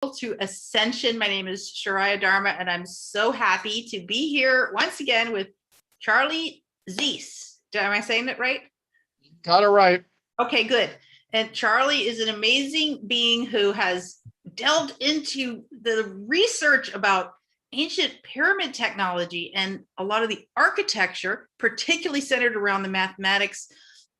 To Ascension. My name is Shariah Dharma, and I'm so happy to be here once again with Charlie Ziese. Am I saying that right? Got it right. Okay, good. And Charlie is an amazing being who has delved into the research about ancient pyramid technology and a lot of the architecture, particularly centered around the mathematics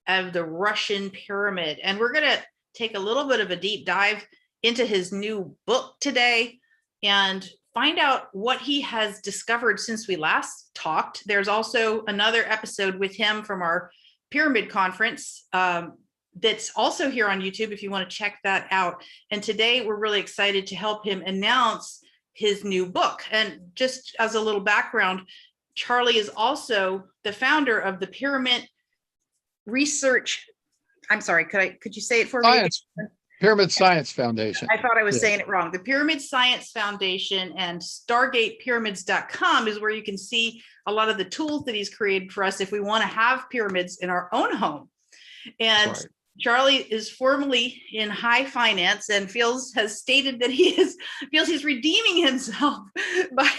of the Russian pyramid. And we're going to take a little bit of a deep dive into his new book today and find out what he has discovered since we last talked. There's also another episode with him from our pyramid conference that's also here on YouTube if you want to check that out. And today we're really excited to help him announce his new book. And just as a little background, Charlie is also the founder of the Pyramid Research. I'm sorry, could you say it for me? Pyramid Science Foundation. I thought I was saying it wrong. The Pyramid Science Foundation and StargatePyramids.com is where you can see a lot of the tools that he's created for us if we want to have pyramids in our own home. And right. Charlie is formerly in high finance and has stated that feels he's redeeming himself by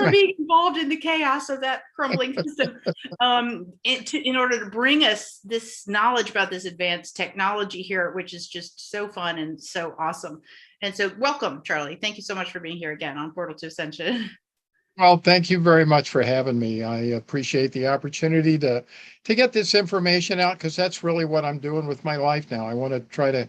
being involved in the chaos of that crumbling system in order to bring us this knowledge about this advanced technology here, which is just so fun and so awesome. And so welcome, Charlie. Thank you so much for being here again on Portal to Ascension. Well, thank you very much for having me. I appreciate the opportunity to get this information out, because that's really what I'm doing with my life now. I want to try to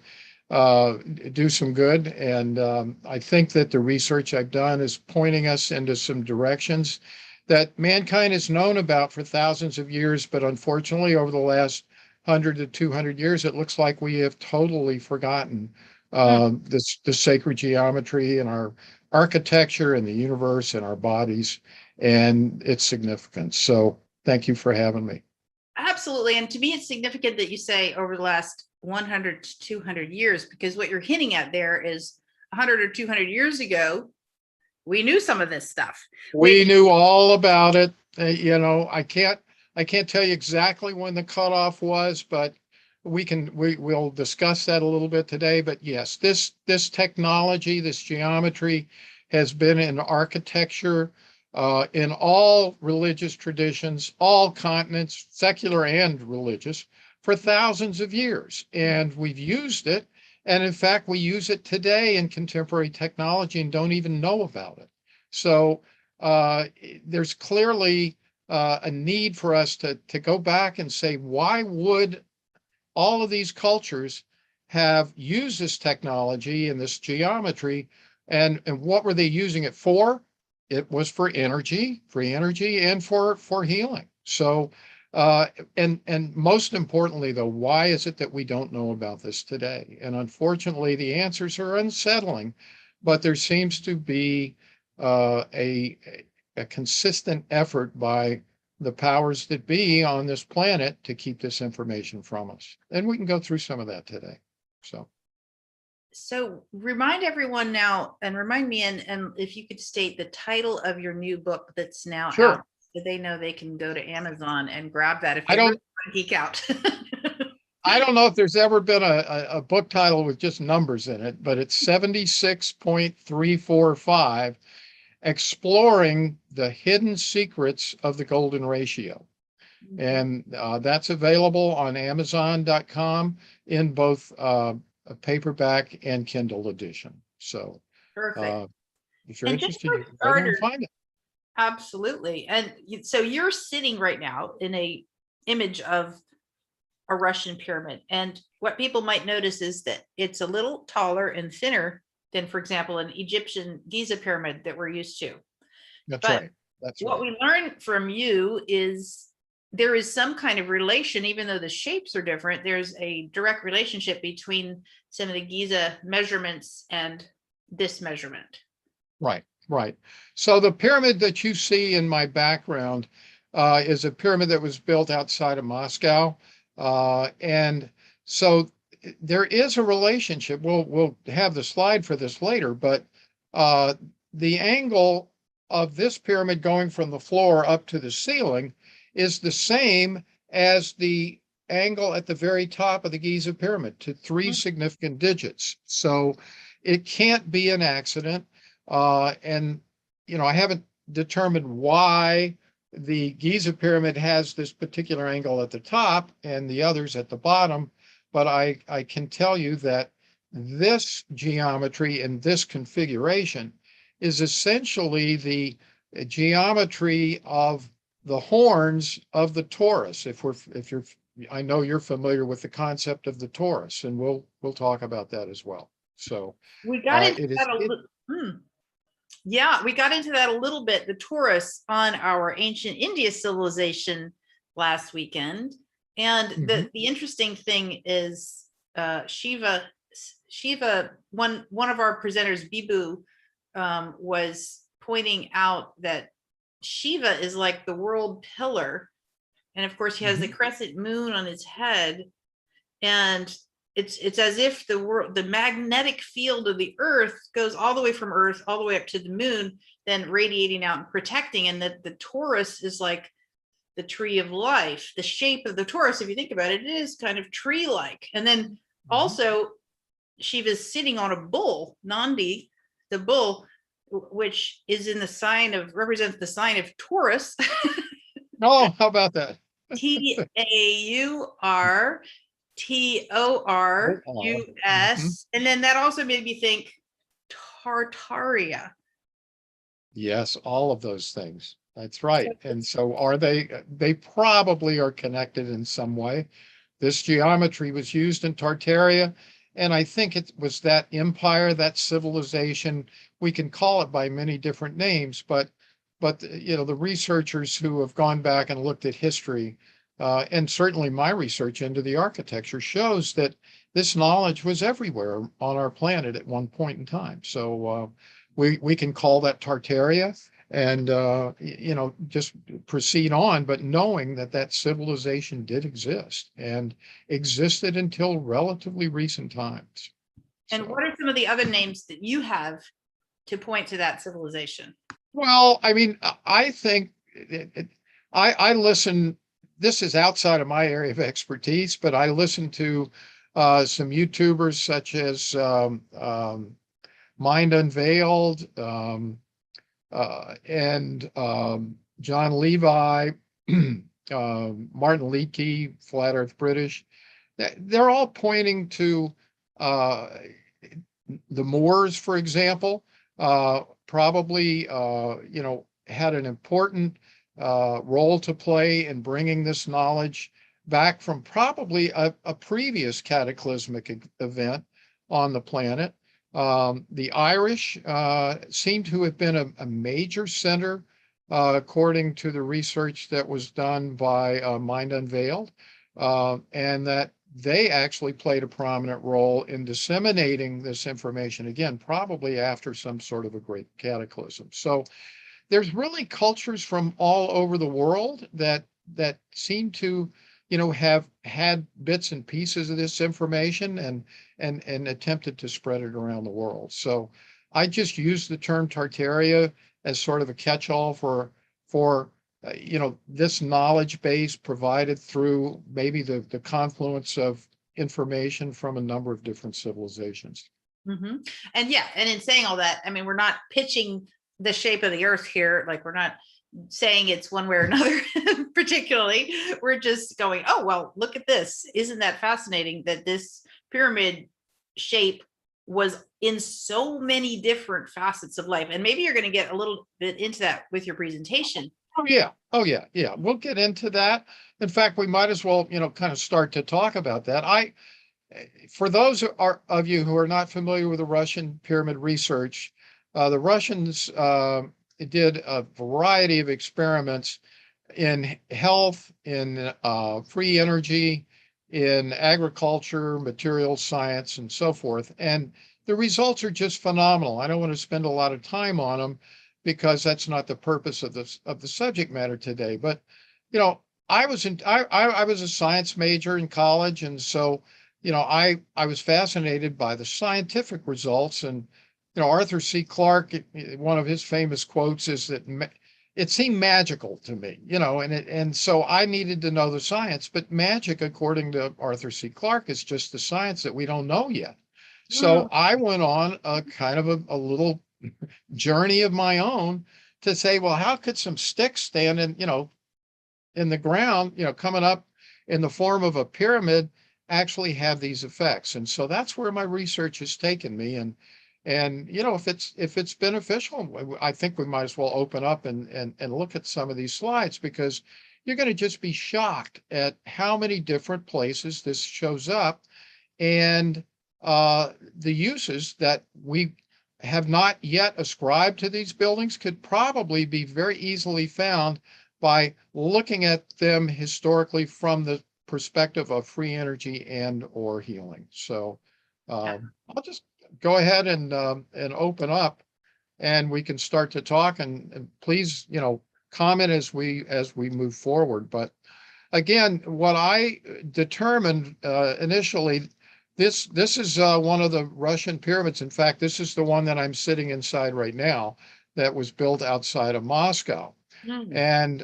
do some good. And I think that the research I've done is pointing us into some directions that mankind has known about for thousands of years. But unfortunately, over the last 100 to 200 years, it looks like we have totally forgotten the sacred geometry and our architecture and the universe and our bodies and its significance. So thank you for having me. Absolutely. And to me, it's significant that you say over the last 100 to 200 years, because what you're hinting at there is 100 or 200 years ago, we knew some of this stuff. We knew all about it. I can't tell you exactly when the cutoff was, but we'll discuss that a little bit today. But yes, this technology, this geometry has been in architecture in all religious traditions, all continents, secular and religious, for thousands of years. And we've used it. And in fact, we use it today in contemporary technology and don't even know about it. So there's clearly a need for us to go back and say, why would all of these cultures have used this technology and this geometry, and what were they using it for? It was for energy, free energy, and for healing. So, and most importantly, though, why is it that we don't know about this today? And unfortunately, the answers are unsettling, but there seems to be a consistent effort by the powers that be on this planet to keep this information from us. And we can go through some of that today. So remind everyone now, and remind me, and if you could state the title of your new book that's now out, so they know they can go to Amazon and grab that if they really want to geek out. I don't know if there's ever been a book title with just numbers in it, but it's 76.345. Exploring the hidden secrets of the golden ratio. And that's available on Amazon.com in both a paperback and Kindle edition. So perfect. If you're interested, you can go there and find it. Absolutely. And so you're sitting right now in a image of a Russian pyramid. And what people might notice is that it's a little taller and thinner than, for example, an Egyptian Giza pyramid that we're used to. That's right. What we learned from you is there is some kind of relation, even though the shapes are different, there's a direct relationship between some of the Giza measurements and this measurement. Right. So the pyramid that you see in my background is a pyramid that was built outside of Moscow. And so there is a relationship. We'll have the slide for this later, but the angle of this pyramid going from the floor up to the ceiling is the same as the angle at the very top of the Giza pyramid, to 3 significant digits. So it can't be an accident. And, I haven't determined why the Giza pyramid has this particular angle at the top and the others at the bottom, but I can tell you that this geometry and this configuration is essentially the geometry of the horns of the torus. I know you're familiar with the concept of the torus, and we'll talk about that as well. So We got into it is. that a little. Yeah, we got into that a little bit, the Torus on our ancient India civilization last weekend. And the interesting thing is Shiva, one of our presenters, Bibu, was pointing out that Shiva is like the world pillar. And of course, he has the crescent moon on his head. And it's as if the magnetic field of the earth goes all the way from earth all the way up to the moon, then radiating out and protecting, and that the torus is like the tree of life. The shape of the torus, if you think about it, it is kind of tree-like. And then also Shiva's sitting on a bull, Nandi, the bull, which is in the sign of, represents the sign of Taurus. Oh, how about that? Taurus. And then that also made me think Tartaria. Yes, all of those things. That's right. And so they probably are connected in some way. This geometry was used in Tartaria, and I think it was that empire, that civilization. We can call it by many different names, but the researchers who have gone back and looked at history, and certainly my research into the architecture, shows that this knowledge was everywhere on our planet at one point in time. So we can call that Tartaria, and just proceed on, but knowing that civilization did exist and existed until relatively recent times. And what are some of the other names that you have to point to that civilization? Well, I mean, I think I listen. This is outside of my area of expertise, but I listen to some YouTubers such as Mind Unveiled and John Levi, Martin Leakey, Flat Earth British. They're all pointing to the Moors, for example, probably had an important role to play in bringing this knowledge back from probably a previous cataclysmic event on the planet. The Irish seem to have been a major center, according to the research that was done by Mind Unveiled, and that they actually played a prominent role in disseminating this information, again, probably after some sort of a great cataclysm. So there's really cultures from all over the world that seem to, have had bits and pieces of this information and attempted to spread it around the world. So I just use the term Tartaria as sort of a catch-all for this knowledge base provided through maybe the confluence of information from a number of different civilizations. And in saying all that, I mean, we're not pitching the shape of the earth here. Like, we're not saying it's one way or another particularly. We're just going, oh, well, look at this. Isn't that fascinating that this pyramid shape was in so many different facets of life? And maybe you're going to get a little bit into that with your presentation. Oh yeah. We'll get into that. In fact, we might as well, kind of start to talk about that. For those of you who are not familiar with the Russian pyramid research, the Russians did a variety of experiments in health, in free energy, in agriculture, material science, and so forth. And the results are just phenomenal. I don't want to spend a lot of time on them because that's not the purpose of the subject matter today. But I was a science major in college, and so I was fascinated by the scientific results. And Arthur C. Clarke, one of his famous quotes is that it seemed magical to me, and so I needed to know the science. But magic, according to Arthur C. Clarke, is just the science that we don't know yet. So I went on a kind of a little journey of my own to say, well, how could some sticks stand in the ground, coming up in the form of a pyramid actually have these effects? And so that's where my research has taken me. And if it's beneficial, I think we might as well open up and look at some of these slides, because you're going to just be shocked at how many different places this shows up, and the uses that we have not yet ascribed to these buildings could probably be very easily found by looking at them historically from the perspective of free energy and or healing. So I'll just go ahead and open up, and we can start to talk, and please, comment as we move forward. But again, what I determined initially, this is one of the Russian pyramids. In fact, this is the one that I'm sitting inside right now, that was built outside of Moscow. And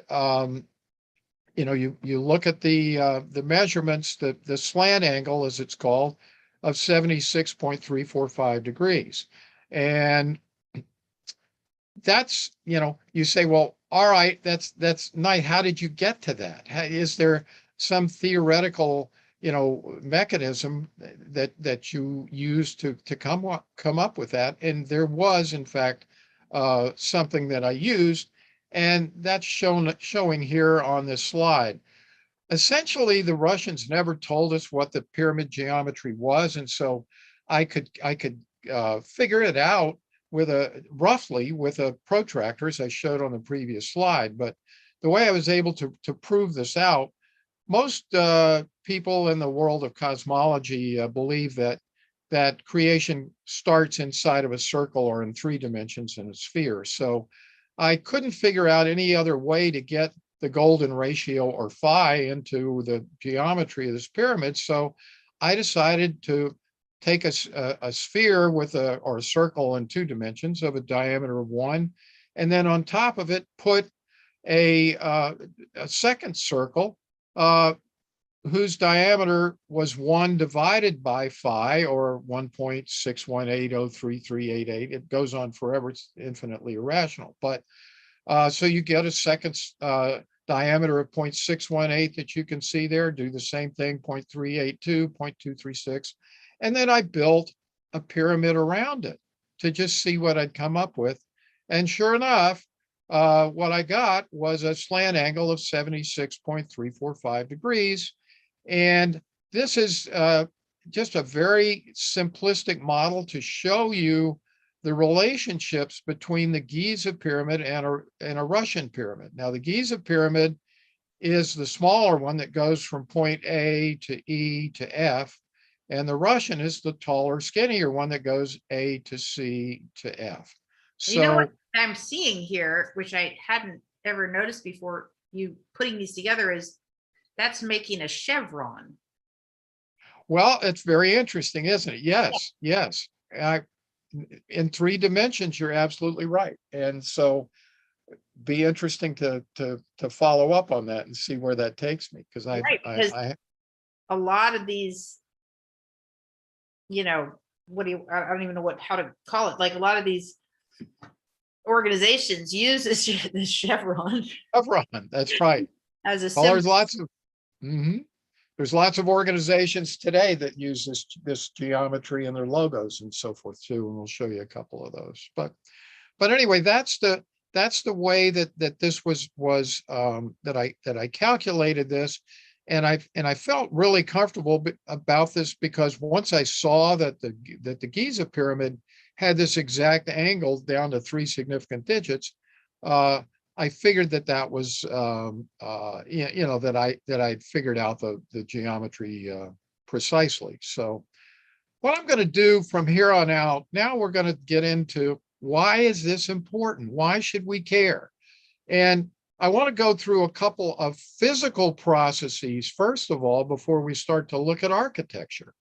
you look at the measurements, the slant angle, as it's called, of 76.345 degrees. And that's, you say, well, all right, that's nice. How did you get to that? Is there some theoretical, mechanism that you use to come up with that? And there was, in fact, something that I used, and that's showing here on this slide. Essentially, the Russians never told us what the pyramid geometry was, and so I could figure it out roughly with a protractor, as I showed on the previous slide. But the way I was able to prove this out, most people in the world of cosmology believe that creation starts inside of a circle, or in 3 dimensions in a sphere. So I couldn't figure out any other way to get the golden ratio, or phi, into the geometry of this pyramid. So I decided to take a sphere or a circle in 2 dimensions of a diameter of 1, and then on top of it put a second circle whose diameter was 1 divided by phi, or 1.6180338. It goes on forever. It's infinitely irrational. But so you get a second diameter of 0.618 that you can see there. Do the same thing, 0.382, 0.236. And then I built a pyramid around it to just see what I'd come up with. And sure enough, what I got was a slant angle of 76.345 degrees. And this is just a very simplistic model to show you the relationships between the Giza pyramid and a Russian pyramid. Now, the Giza pyramid is the smaller one that goes from point A to E to F, and the Russian is the taller, skinnier one that goes A to C to F. So what I'm seeing here, which I hadn't ever noticed before, you putting these together, is that's making a chevron. Well, it's very interesting, isn't it? Yes, yes. In 3 dimensions, you're absolutely right. And so be interesting to follow up on that and see where that takes me, because I a lot of these, I don't even know how to call it, like a lot of these organizations use this chevron. That's right. As a symbol. There's lots of organizations today that use this geometry in their logos and so forth too, and we'll show you a couple of those. But anyway, that's the way that this was that I calculated this, and I felt really comfortable about this, because once I saw that the Giza pyramid had this exact angle down to 3 significant digits, I figured that was that I'd figured out the geometry precisely. So what I'm going to do from here on out, now we're going to get into, why is this important? Why should we care? And I want to go through a couple of physical processes, first of all, before we start to look at architecture,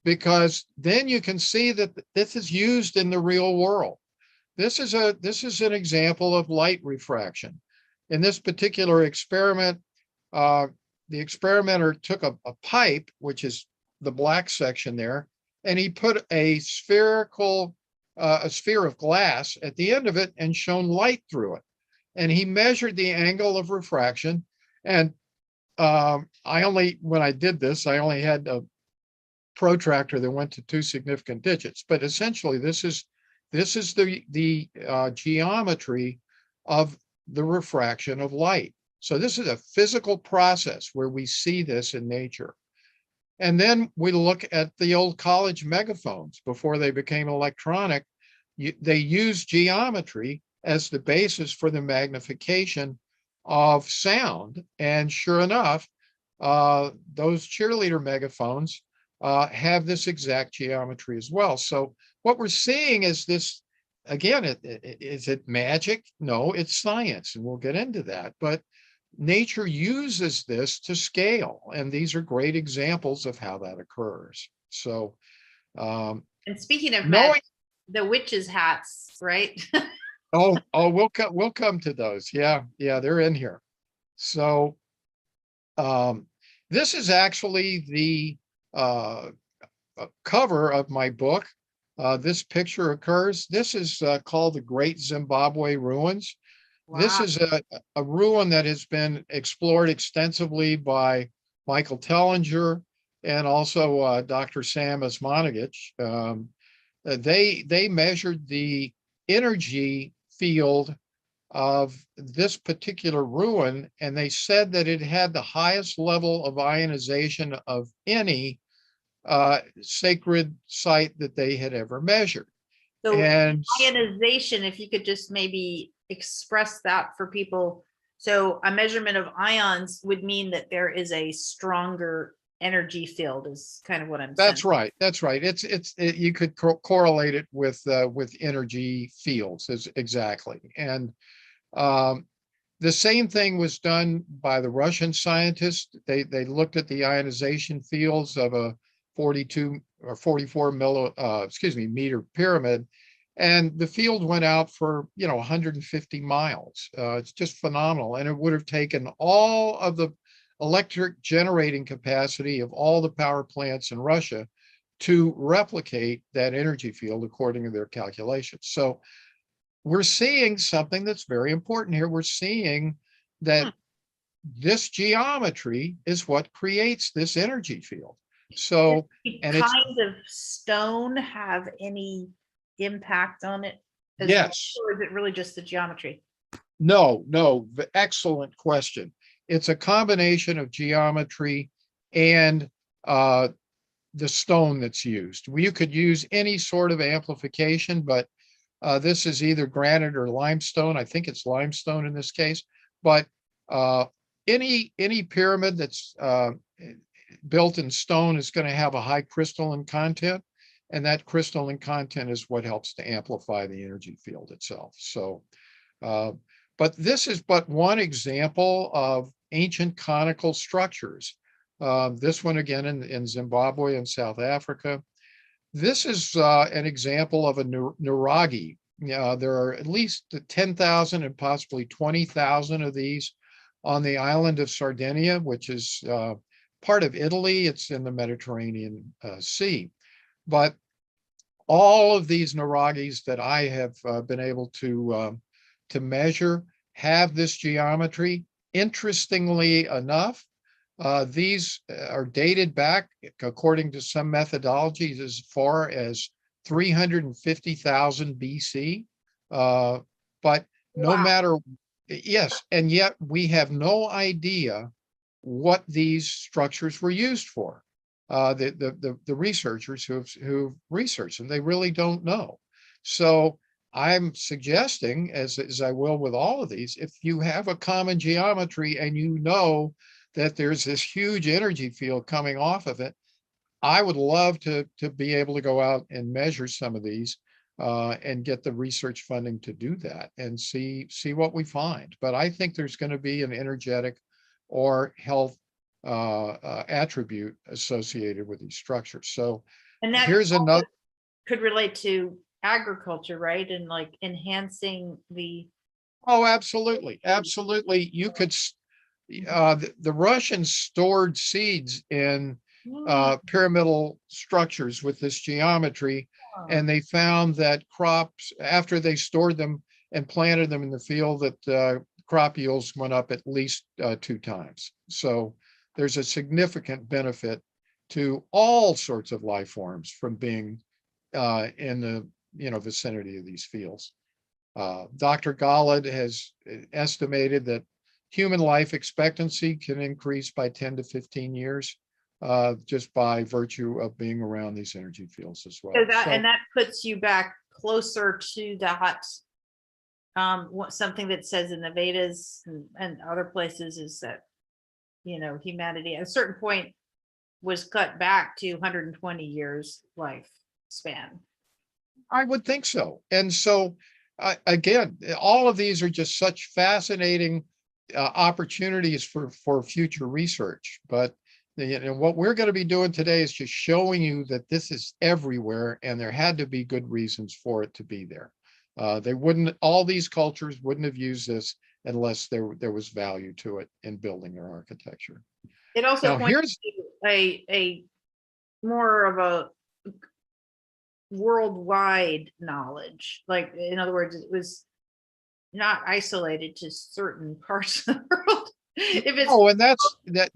because then you can see that this is used in the real world. This is an example of light refraction. In this particular experiment, the experimenter took a pipe, which is the black section there, and he put a sphere of glass at the end of it and shone light through it. And he measured the angle of refraction. And when I did this, I only had a protractor that went to 2 significant digits. But essentially, this is the geometry of the refraction of light. So this is a physical process where we see this in nature. And then we look at the old college megaphones before they became electronic. They used geometry as the basis for the magnification of sound. And sure enough, those cheerleader megaphones have this exact geometry as well. So what we're seeing is this, again, is it magic? No, it's science, and we'll get into that. But nature uses this to scale, and these are great examples of how that occurs. So, And speaking of knowing, magic, the witches' hats, right? we'll come to those. Yeah, they're in here. So, this is actually the cover of my book. This picture occurs. This is called the Great Zimbabwe Ruins. Wow. This is a ruin that has been explored extensively by Michael Tellinger and also Dr. Sam Osmanagich. They measured the energy field of this particular ruin, and they said that it had the highest level of ionization of any sacred site that they had ever measured. So and ionization, if you could just maybe express that for people. So a measurement of ions would mean that there is a stronger energy field, is kind of what I'm saying. That's right. You could correlate it with energy fields, exactly. And the same thing was done by the Russian scientists. They looked at the ionization fields of a 42 or 44 meter pyramid, and the field went out for 150 miles. It's just phenomenal, and it would have taken all of the electric generating capacity of all the power plants in Russia to replicate that energy field according to their calculations. So we're seeing something that's very important here. We're seeing that this geometry is what creates this energy field. So, and kinds of stone have any impact on it? Yes. Or is it really just the geometry? No, excellent question. It's a combination of geometry and the stone that's used. You could use any sort of amplification, but this is either granite or limestone. I think it's limestone in this case, but any pyramid that's built in stone is going to have a high crystalline content, and that crystalline content is what helps to amplify the energy field itself. So, but this is but one example of ancient conical structures. This one again in Zimbabwe and South Africa. This is an example of a Nuraghes. There are at least 10,000 and possibly 20,000 of these on the island of Sardinia, which is part of Italy. It's in the Mediterranean Sea. But all of these Nuraghes that I have been able to measure have this geometry. Interestingly enough, these are dated back, according to some methodologies, as far as 350,000 BC. But no matter, yes, and yet we have no idea what these structures were used for. The researchers who've researched them, they really don't know. So I'm suggesting, as I will with all of these, if you have a common geometry and you know that there's this huge energy field coming off of it, I would love to be able to go out and measure some of these and get the research funding to do that and see what we find. But I think there's going to be an energetic or health attribute associated with these structures. So, and that here's another could relate to agriculture, right? And like enhancing the. Oh, absolutely. You could, the Russians stored seeds in pyramidal structures with this geometry. And they found that crops, after they stored them and planted them in the field, that crop yields went up at least 2 times. So there's a significant benefit to all sorts of life forms from being in the vicinity of these fields. Dr. Gollad has estimated that human life expectancy can increase by 10 to 15 years just by virtue of being around these energy fields as well. And that puts you back closer to that. Something that says in the Vedas and other places is that, humanity at a certain point was cut back to 120 years lifespan. I would think so. And so, again, all of these are just such fascinating opportunities for future research. But what we're going to be doing today is just showing you that this is everywhere, and there had to be good reasons for it to be there. All these cultures wouldn't have used this unless there was value to it in building their architecture. It also points to a more of a worldwide knowledge. Like, in other words, it was not isolated to certain parts of the world. If it's and that's that.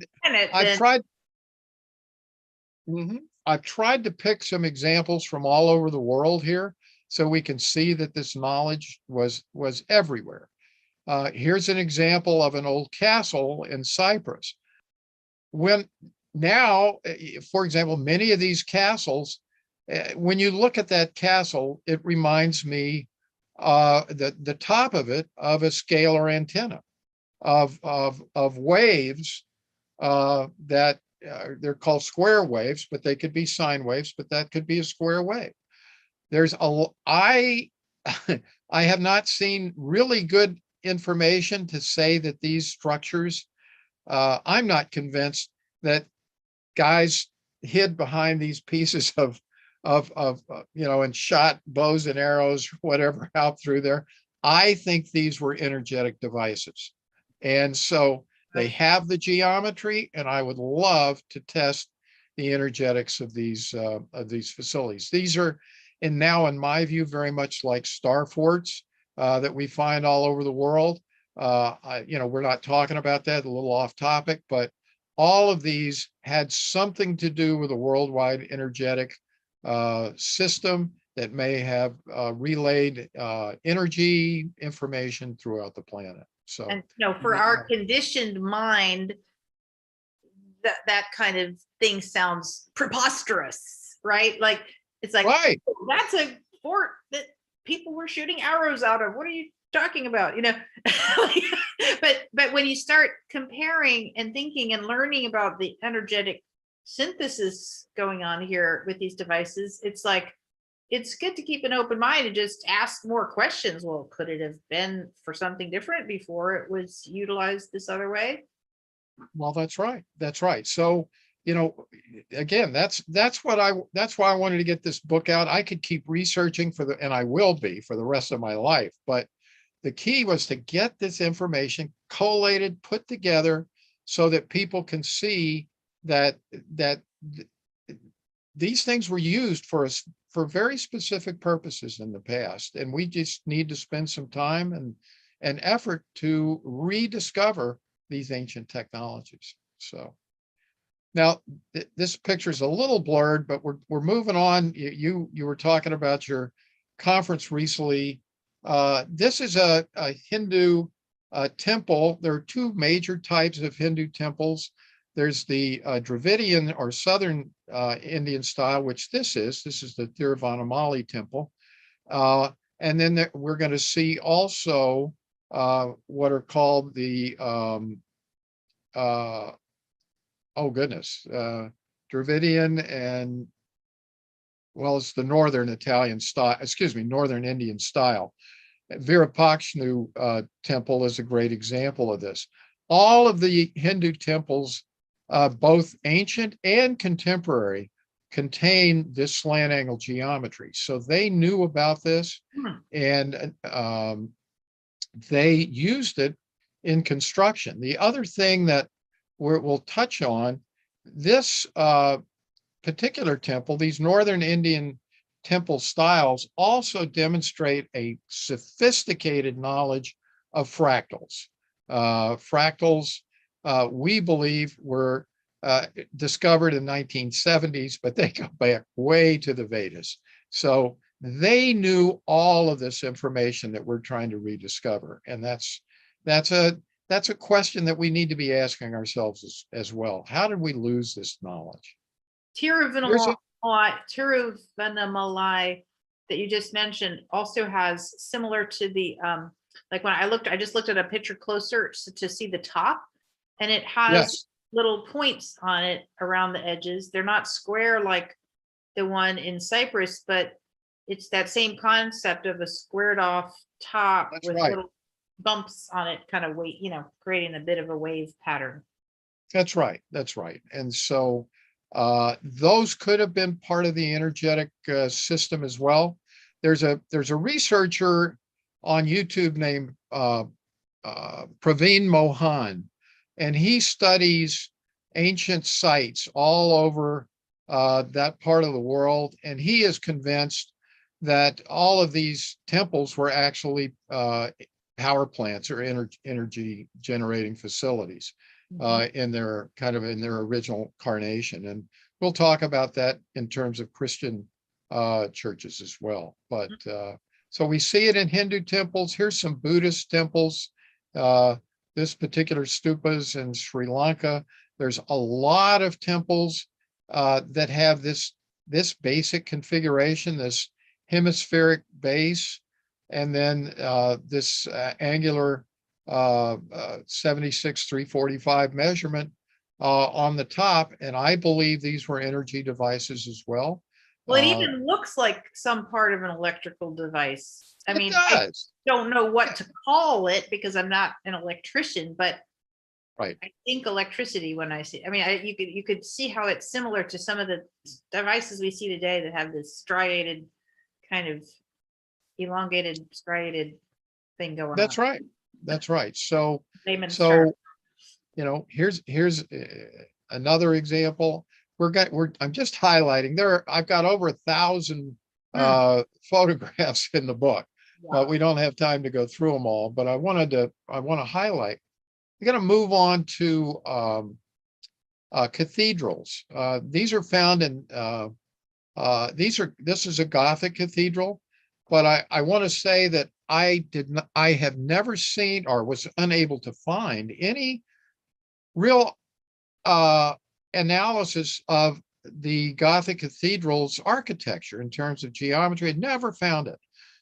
I've tried to pick some examples from all over the world here, so we can see that this knowledge was everywhere. Here's an example of an old castle in Cyprus. For example, many of these castles, when you look at that castle, it reminds me the top of it of a scalar antenna of waves that they're called square waves, but they could be sine waves, but that could be a square wave. I have not seen really good information to say that these structures, I'm not convinced that guys hid behind these pieces of and shot bows and arrows, whatever, out through there. I think these were energetic devices. And so they have the geometry, and I would love to test the energetics of these facilities. These are, and now in my view, very much like star forts that we find all over the world. We're not talking about that, a little off topic, but all of these had something to do with a worldwide energetic system that may have relayed energy information throughout the planet. So, and for our conditioned mind, that kind of thing sounds preposterous, right? Like, it's like, right. Oh, that's a fort that people were shooting arrows out of. What are you talking about? But when you start comparing and thinking and learning about the energetic synthesis going on here with these devices, it's like, it's good to keep an open mind and just ask more questions. Well, could it have been for something different before it was utilized this other way? Well, that's right. That's right. So, again, that's why I wanted to get this book out. I could keep researching and I will be for the rest of my life. But the key was to get this information collated, put together, so that people can see that these things were used for very specific purposes in the past, and we just need to spend some time and effort to rediscover these ancient technologies. So now this picture is a little blurred, but we're moving on. You were talking about your conference recently. This is a Hindu temple. There are 2 major types of Hindu temples. There's the Dravidian or Southern Indian style, which this is the Tiruvannamalai temple. And then we're going to see also what are called the, Dravidian and, well, it's the Northern Italian style, Northern Indian style. Virupaksha temple is a great example of this. All of the Hindu temples, both ancient and contemporary, contain this slant angle geometry. So they knew about this, and they used it in construction. The other thing that we'll touch on this particular temple, these Northern Indian temple styles also demonstrate a sophisticated knowledge of fractals. Fractals, we believe, were discovered in 1970s, but they go back way to the Vedas. So they knew all of this information that we're trying to rediscover. And that's a question that we need to be asking ourselves as well. How did we lose this knowledge? Tiruvannamalai that you just mentioned also has, similar to the like when I just looked at a picture closer to see the top, and it has Yes, little points on it around the edges. They're not square like the one in Cyprus, but it's that same concept of a squared off top that's with right. little bumps on it, kind of creating a bit of a wave pattern. That's right. That's right. And so those could have been part of the energetic system as well. There's a researcher on YouTube named Praveen Mohan, and he studies ancient sites all over that part of the world. And he is convinced that all of these temples were actually power plants or energy generating facilities in their original carnation. And we'll talk about that in terms of Christian churches as well. But so we see it in Hindu temples. Here's some Buddhist temples. This particular stupas in Sri Lanka. There's a lot of temples that have this basic configuration, this hemispheric base, and then this angular 76/345 measurement on the top. And I believe these were energy devices as well. Well, it even looks like some part of an electrical device. I mean, I don't know what to call it because I'm not an electrician, but right. I think electricity when I see, I mean, you could see how it's similar to some of the devices we see today that have this striated, kind of elongated, striated thing going on. That's right. That's right. So here's another example. I'm just highlighting there. I've got over 1,000 photographs in the book, but we don't have time to go through them all. But I want to highlight. We're going to move on to cathedrals. These are found in this is a Gothic cathedral, but I want to say that I have never seen or was unable to find any real analysis of the Gothic cathedral's architecture in terms of geometry. I never found it.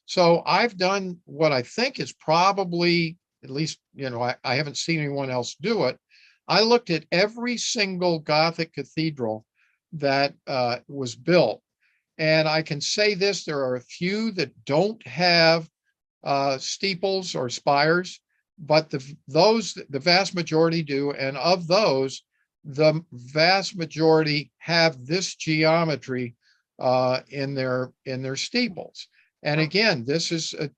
So I've done what I think is probably, at least, I haven't seen anyone else do it. I looked at every single Gothic cathedral that was built. And I can say this, there are a few that don't have steeples or spires, but the vast majority do. And of those, the vast majority have this geometry in their steeples. And again, this is a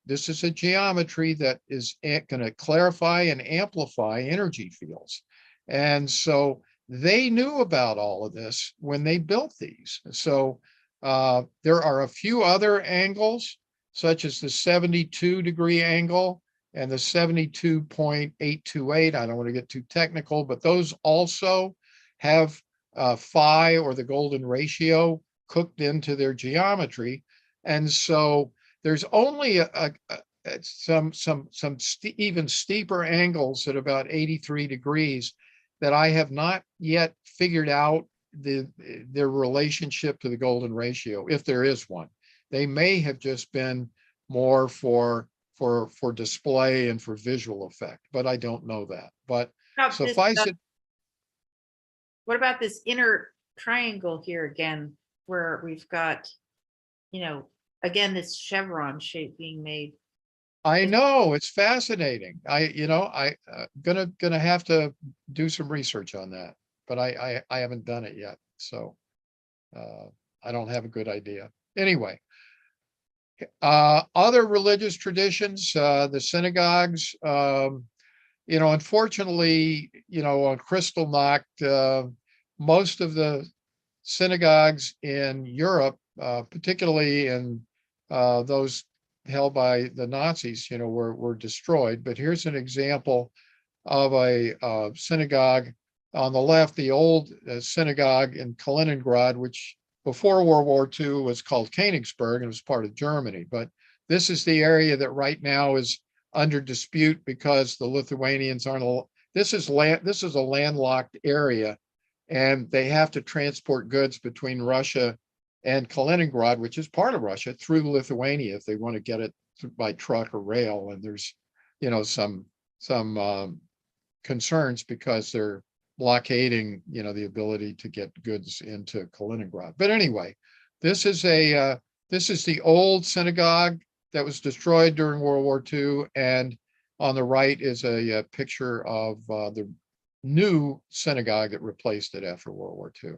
geometry that is going to clarify and amplify energy fields. And so they knew about all of this when they built these. So there are a few other angles, such as the 72-degree angle and the 72.828. I don't want to get too technical, but those also have phi, or the golden ratio, cooked into their geometry. And so there's only some even steeper angles at about 83 degrees that I have not yet figured out their relationship to the golden ratio, if there is one. They may have just been more for display and for visual effect, but I don't know that. But suffice it. What about this inner triangle here again, where we've got, again, this chevron shape being made? I know, it's fascinating. I gonna have to do some research on that, but I haven't done it yet, so I don't have a good idea. Anyway, other religious traditions, the synagogues, unfortunately, on Kristallnacht, most of the synagogues in Europe, particularly in those held by the Nazis, were destroyed. But here's an example of a synagogue on the left, the old synagogue in Kaliningrad, which before World War II was called Königsberg and was part of Germany. But this is the area that right now is under dispute because the Lithuanians aren't. This is a landlocked area, and they have to transport goods between Russia and Kaliningrad, which is part of Russia, through Lithuania if they want to get it by truck or rail. And there's, some concerns because they're blockading, the ability to get goods into Kaliningrad. But anyway, this is the old synagogue that was destroyed during World War II, and on the right is a picture of the new synagogue that replaced it after World War II.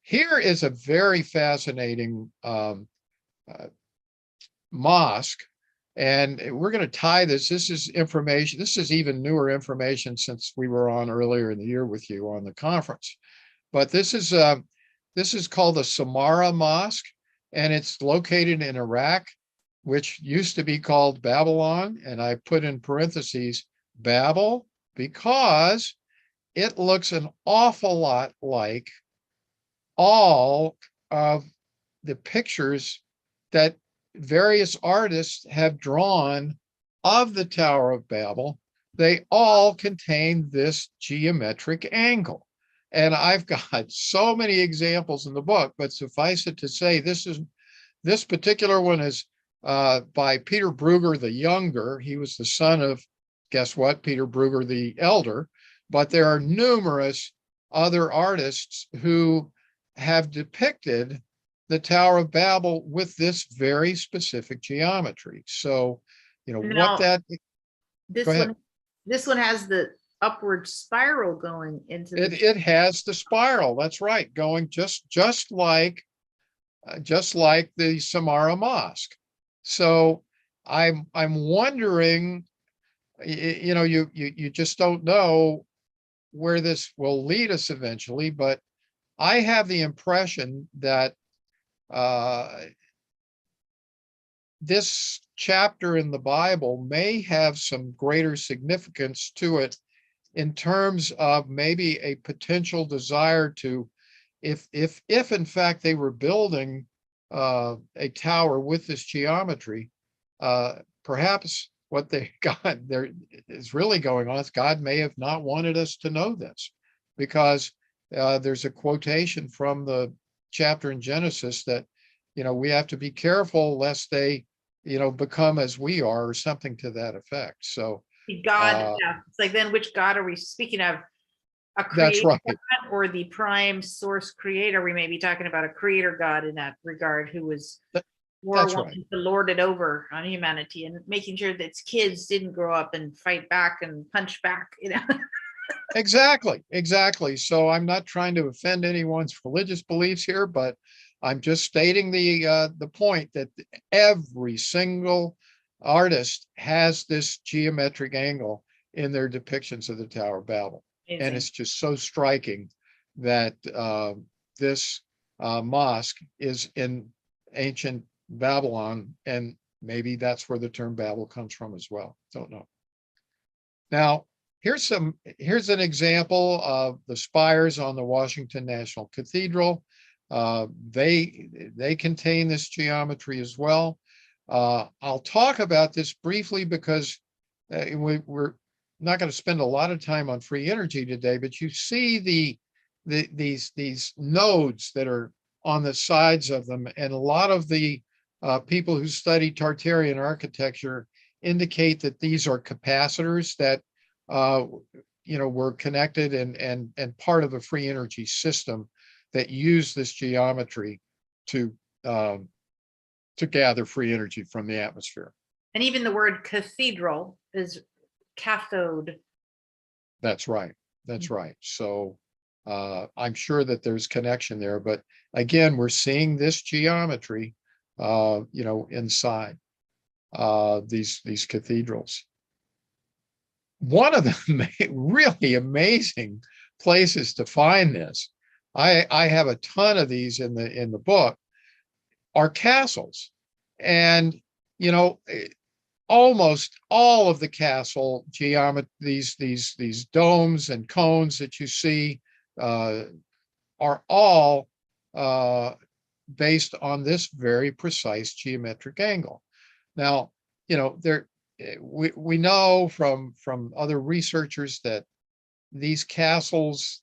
Here is a very fascinating mosque, and we're going to tie this. This is information. This is even newer information since we were on earlier in the year with you on the conference. But this is called the Samarra Mosque, and it's located in Iraq, which used to be called Babylon. And I put in parentheses Babel because it looks an awful lot like all of the pictures that various artists have drawn of the Tower of Babel. They all contain this geometric angle. And I've got so many examples in the book, but suffice it to say, this particular one is by Peter Brugger the Younger. He was the son of, guess what, Peter Brugger the Elder. But there are numerous other artists who have depicted the Tower of Babel with this very specific geometry. So, Now, this go ahead. This one has the upward spiral going into it has the spiral. That's right, going just like the Samarra Mosque. So I'm wondering, you just don't know where this will lead us eventually, but I have the impression that this chapter in the Bible may have some greater significance to it in terms of maybe a potential desire to, if in fact they were building a tower with this geometry, perhaps what they got there is really going on is God may have not wanted us to know this, because there's a quotation from the chapter in Genesis that, we have to be careful lest they, become as we are, or something to that effect. So God, it's like, then which God are we speaking of? A creator that's right. God or the prime source creator? We may be talking about a creator God in that regard, who was wanting to lord it over on humanity and making sure that its kids didn't grow up and fight back and punch back, Exactly. So I'm not trying to offend anyone's religious beliefs here, but I'm just stating the point that every single artist has this geometric angle in their depictions of the Tower of Babel. Amazing. And it's just so striking that this mosque is in ancient Babylon, and maybe that's where the term Babel comes from as well. Don't know. Now, here's an example of the spires on the Washington National Cathedral. They contain this geometry as well. I'll talk about this briefly because we're not going to spend a lot of time on free energy today, but you see these nodes that are on the sides of them, and a lot of the people who study Tartarian architecture indicate that these are capacitors that were connected and part of a free energy system that use this geometry to gather free energy from the atmosphere. And even the word cathedral is cathode. That's right. So I'm sure that there's connection there, but again, we're seeing this geometry, inside these cathedrals. One of the really amazing places to find this. I have a ton of these in the book, are castles. And, you know, almost all of the castle geometry, these domes and cones that you see are all based on this very precise geometric angle. Now, you know, we know from other researchers that these castles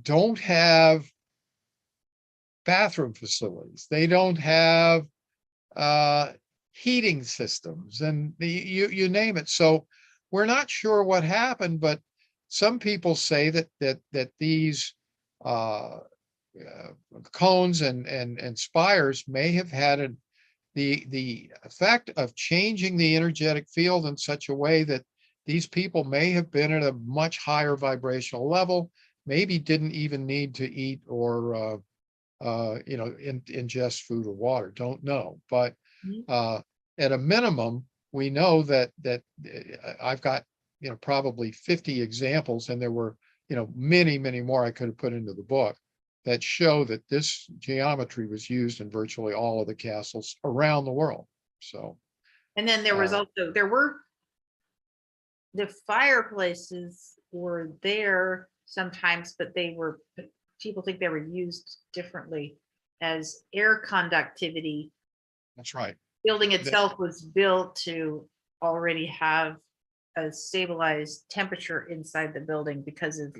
don't have bathroom facilities. They don't have heating systems, and you name it. So we're not sure what happened, but some people say that these cones and spires may have had the effect of changing the energetic field in such a way that these people may have been at a much higher vibrational level, maybe didn't even need to eat or you know, ingest food or water. Don't know, but at a minimum, we know that I've got, you know, probably 50 examples, and there were, you know, many more I could have put into the book that show that this geometry was used in virtually all of the castles around the world. So, and then there was also, there were, the fireplaces were there sometimes, but they were, people think they were used differently as air conductivity. that's right. Building itself was built to already have a stabilized temperature inside the building because of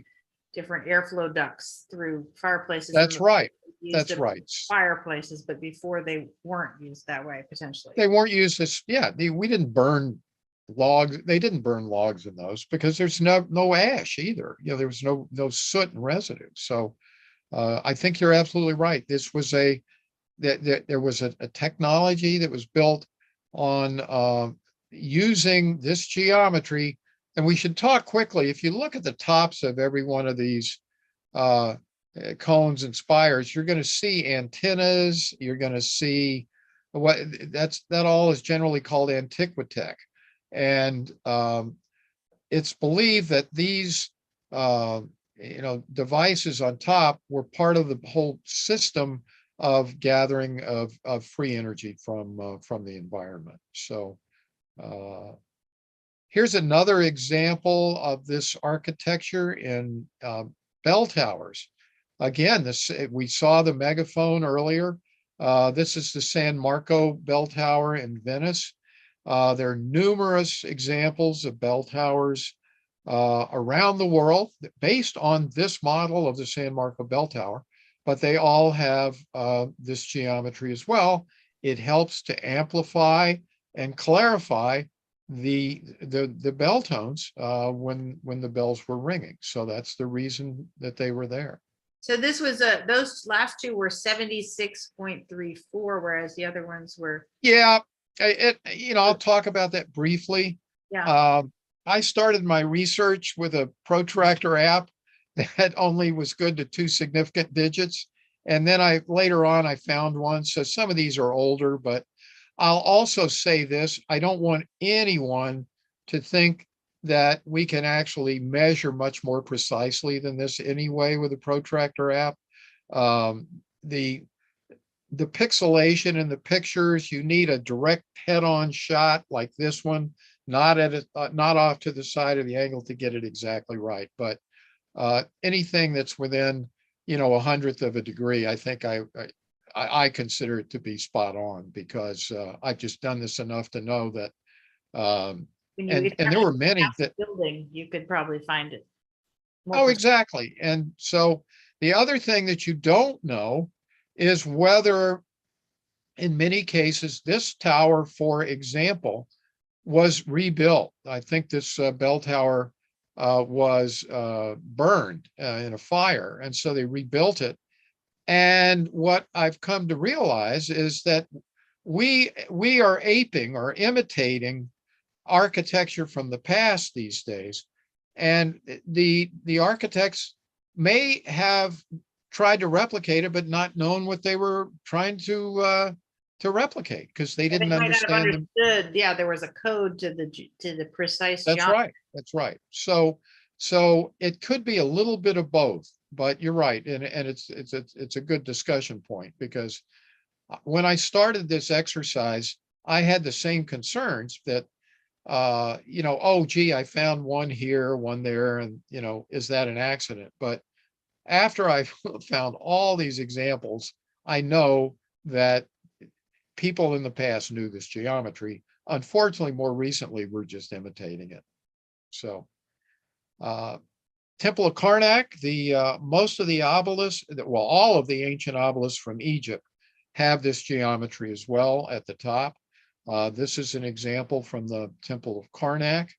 different airflow ducts through fireplaces. That's right. That's right. Fireplaces, but before they weren't used that way, potentially. They weren't used as, yeah, we didn't burn logs. They didn't burn logs in those because there's no ash either. You know, there was no soot and residue. So I think you're absolutely right. This was there was a technology that was built on using this geometry. And we should talk quickly. If you look at the tops of every one of these cones and spires, you're going to see antennas. You're going to see that all is generally called antiquitech. And it's believed that these you know, devices on top were part of the whole system of gathering of free energy from the environment. So here's another example of this architecture in bell towers. Again, we saw the megaphone earlier. This is the San Marco bell tower in Venice. There are numerous examples of bell towers around the world based on this model of the San Marco bell tower, but they all have this geometry as well. It helps to amplify and clarify the bell tones when the bells were ringing. So that's the reason that they were there. So this was those last two were 76.34, whereas the other ones were. Yeah, you know, I'll talk about that briefly. Yeah. I started my research with a protractor app that only was good to 2 significant digits. And then later on, I found one. So some of these are older, but I'll also say this. I don't want anyone to think that we can actually measure much more precisely than this anyway with a protractor app. The pixelation in the pictures, you need a direct head-on shot like this one, not off to the side of the angle to get it exactly right. But anything that's within, you know, 1/100th of a degree, I think I consider it to be spot on, because I've just done this enough to know that. And there were many that building, you could probably find it. Oh, exactly. And so the other thing that you don't know is whether, in many cases, this tower, for example, was rebuilt. I think this bell tower was burned in a fire, and so they rebuilt it. And what I've come to realize is that we are aping or imitating architecture from the past these days, and the architects may have tried to replicate it, but not known what they were trying to replicate, because they didn't understand. Yeah, there was a code to the precise. That's right. That's right. So So it could be a little bit of both, but you're right. And it's a good discussion point because when I started this exercise, I had the same concerns that, oh, gee, I found one here, one there, and, is that an accident? But after I found all these examples, I know that people in the past knew this geometry. Unfortunately, more recently, we're just imitating it. So, uh, Temple of Karnak, the most of the obelisks, well, all of the ancient obelisks from Egypt have this geometry as well at the top. This is an example from the Temple of Karnak.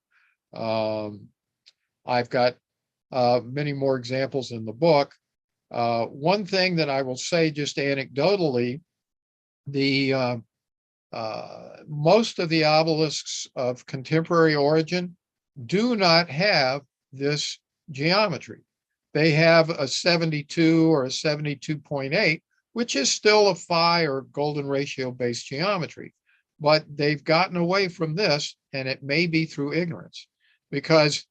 I've got many more examples in the book. One thing that I will say just anecdotally, the most of the obelisks of contemporary origin do not have this geometry. They have a 72 or a 72.8, which is still a phi or golden ratio based geometry. But they've gotten away from this, and it may be through ignorance, because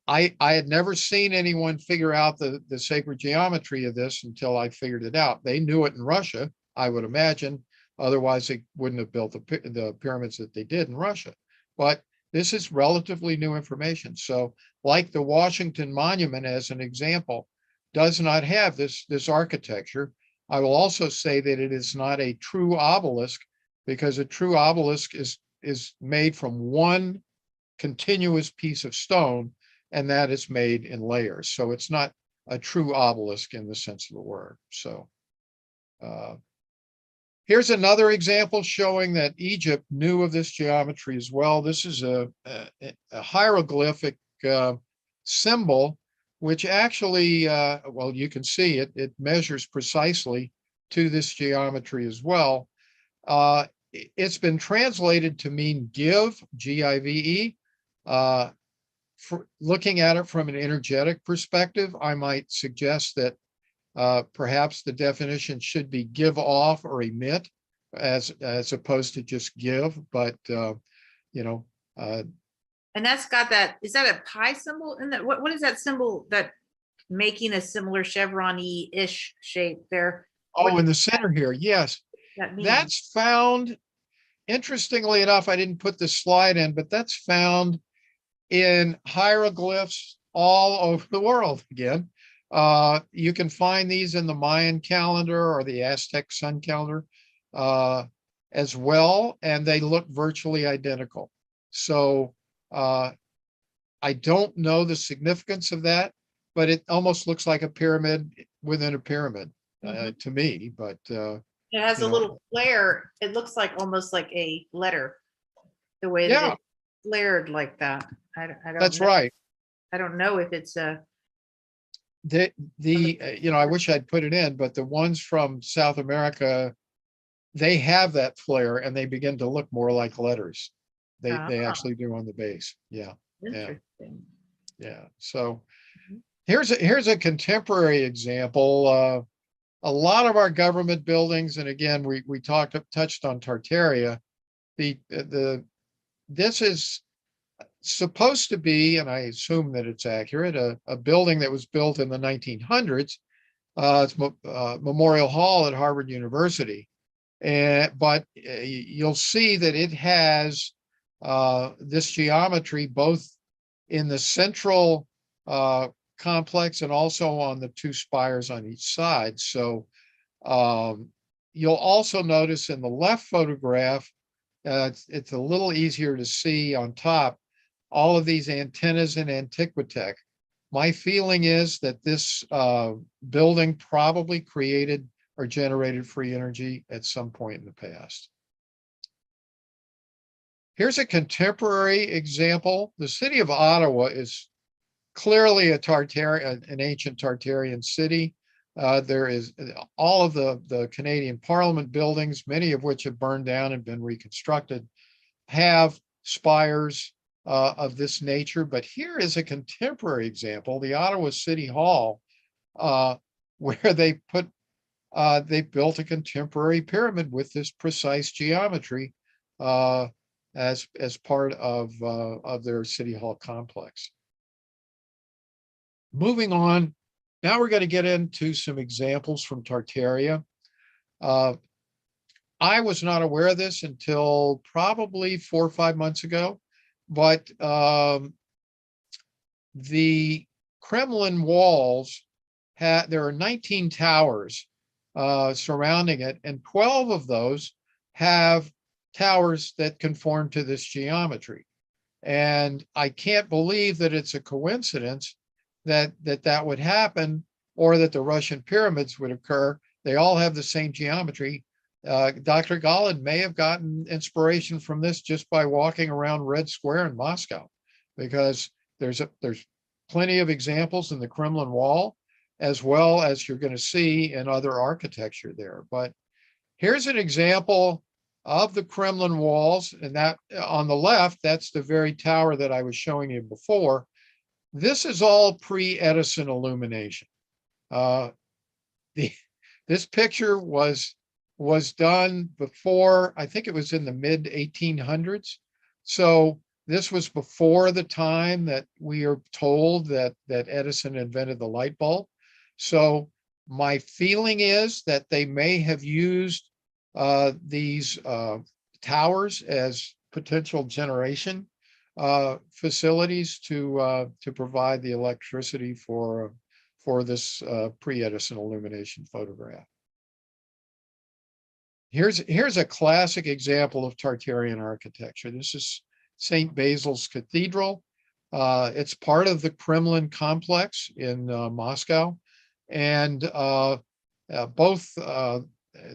I had never seen anyone figure out the sacred geometry of this until I figured it out. They knew it in Russia, I would imagine. Otherwise, they wouldn't have built the pyramids that they did in Russia. But this is relatively new information. So, like the Washington Monument, as an example, does not have this architecture. I will also say that it is not a true obelisk, because a true obelisk is made from one continuous piece of stone, and that is made in layers. So it's not a true obelisk in the sense of the word. So here's another example showing that Egypt knew of this geometry as well. This is a hieroglyphic symbol, which actually, well, you can see it measures precisely to this geometry as well. It's been translated to mean give, G-I-V-E. For looking at it from an energetic perspective, I might suggest that perhaps the definition should be give off or emit, as opposed to just give. But and that's got that. Is that a pi symbol? And that what is that symbol that making a similar chevron-y ish shape there? Oh, in the center here, yes, that's found. Interestingly enough, I didn't put this slide in, but that's found in hieroglyphs all over the world again. You can find these in the Mayan calendar or the Aztec sun calendar as well, and they look virtually identical. So I don't know the significance of that, but it almost looks like a pyramid within a pyramid to me. But it has a little flare. It looks like almost like a letter, the way that it's flared like that. I don't That's know. right. I don't know if it's a I wish I'd put it in, but the ones from South America, they have that flare and they begin to look more like letters. They actually do on the base. Yeah. Interesting. Yeah. So here's a contemporary example. A lot of our government buildings, and again, we touched on Tartaria. This is supposed to be, and I assume that it's accurate, a building that was built in the 1900s. It's Memorial Hall at Harvard University. But you'll see that it has this geometry both in the central complex and also on the two spires on each side. So you'll also notice in the left photograph, it's a little easier to see on top, all of these antennas in Antiquitech. My feeling is that this building probably created or generated free energy at some point in the past. Here's a contemporary example. The city of Ottawa is clearly an ancient Tartarian city. There is all of the Canadian Parliament buildings, many of which have burned down and been reconstructed, have spires of this nature. But here is a contemporary example, the Ottawa City Hall, where they built a contemporary pyramid with this precise geometry as part of their City Hall complex. moving on, now we're going to get into some examples from Tartaria. I was not aware of this until probably 4 or 5 months ago, but the Kremlin walls there are 19 towers surrounding it, and 12 of those have towers that conform to this geometry. And I can't believe that it's a coincidence that would happen, or that the Russian pyramids would occur. They all have the same geometry. Dr. Golod may have gotten inspiration from this just by walking around Red Square in Moscow, because there's plenty of examples in the Kremlin wall, as well as you're going to see in other architecture there. But here's an example of the Kremlin walls, and that on the left, that's the very tower that I was showing you before. This is all pre-Edison illumination. This picture was done before, I think it was in the mid 1800s. So this was before the time that we are told that Edison invented the light bulb. So my feeling is that they may have used these towers as potential generation facilities to provide the electricity for this pre-Edison illumination photograph. Here's a classic example of Tartarian architecture. This is St. Basil's Cathedral. It's part of the Kremlin complex in Moscow, and both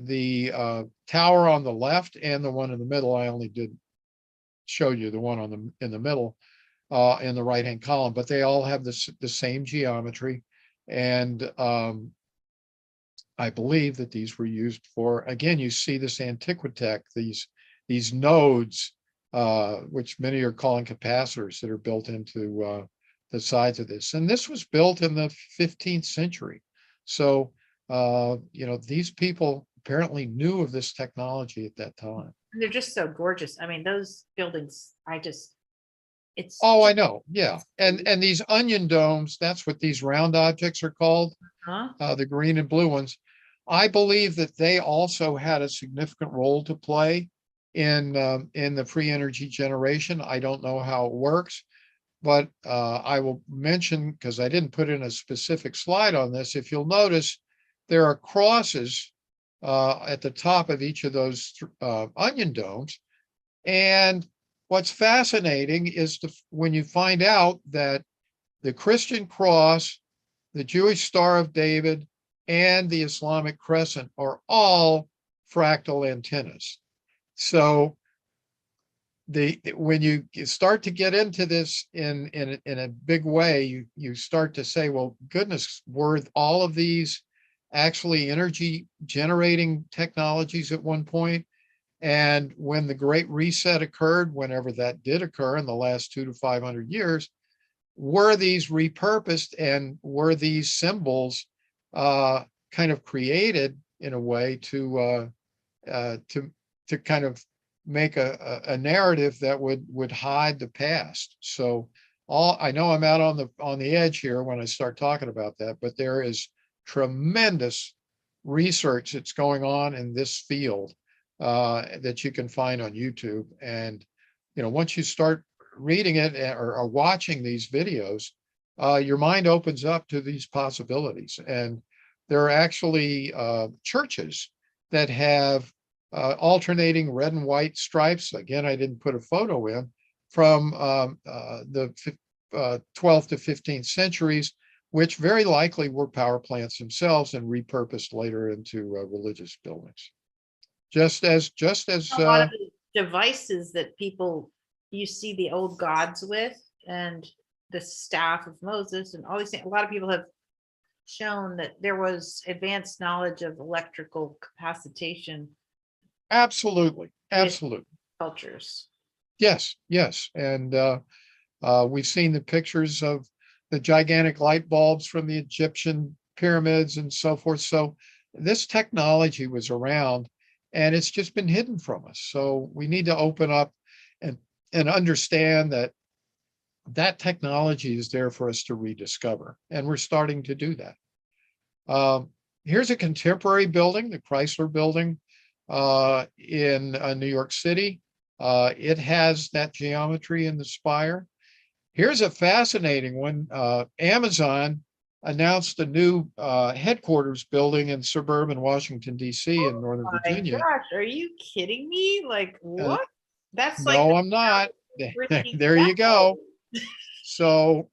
the tower on the left and the one in the middle, I only did show you the one in the middle in the right-hand column, but they all have the same geometry. And I believe that these were used for, again, you see this antiquitech, these nodes, which many are calling capacitors, that are built into the sides of this. And this was built in the 15th century. So, these people apparently knew of this technology at that time. And they're just so gorgeous. I mean, those buildings, it's. Oh, I know. Yeah. And these onion domes, that's what these round objects are called. The green and blue ones. I believe that they also had a significant role to play in the free energy generation. I don't know how it works, but I will mention, because I didn't put in a specific slide on this, if you'll notice, there are crosses at the top of each of those onion domes. And what's fascinating is when you find out that the Christian cross, the Jewish Star of David, and the Islamic crescent are all fractal antennas. So when you start to get into this in a big way, you start to say, well, goodness, were all of these actually energy generating technologies at one point? And when the Great Reset occurred, whenever that did occur in the last 200 to 500 years, were these repurposed, and were these symbols kind of created in a way to kind of make a narrative that would hide the past? So I know I'm out on the edge here when I start talking about that, but there is tremendous research that's going on in this field that you can find on YouTube. And once you start reading it or watching these videos, your mind opens up to these possibilities. And there are actually churches that have alternating red and white stripes. Again, I didn't put a photo in, from the 12th to 15th centuries, which very likely were power plants themselves and repurposed later into religious buildings. Just as a lot of the devices that you see the old gods with, and the staff of Moses and all these things. A lot of people have shown that there was advanced knowledge of electrical capacitation. Absolutely. Cultures. Yes. And we've seen the pictures of the gigantic light bulbs from the Egyptian pyramids and so forth. So this technology was around, and it's just been hidden from us. So we need to open up and understand that that technology is there for us to rediscover, and we're starting to do that. Here's a contemporary building, the Chrysler Building in New York City. It has that geometry in the spire. Here's a fascinating one. Amazon announced a new headquarters building in suburban Washington, D.C. in Northern My Virginia. gosh, are you kidding me? Like what? That's like No, I'm not. freaking There you go. wow. So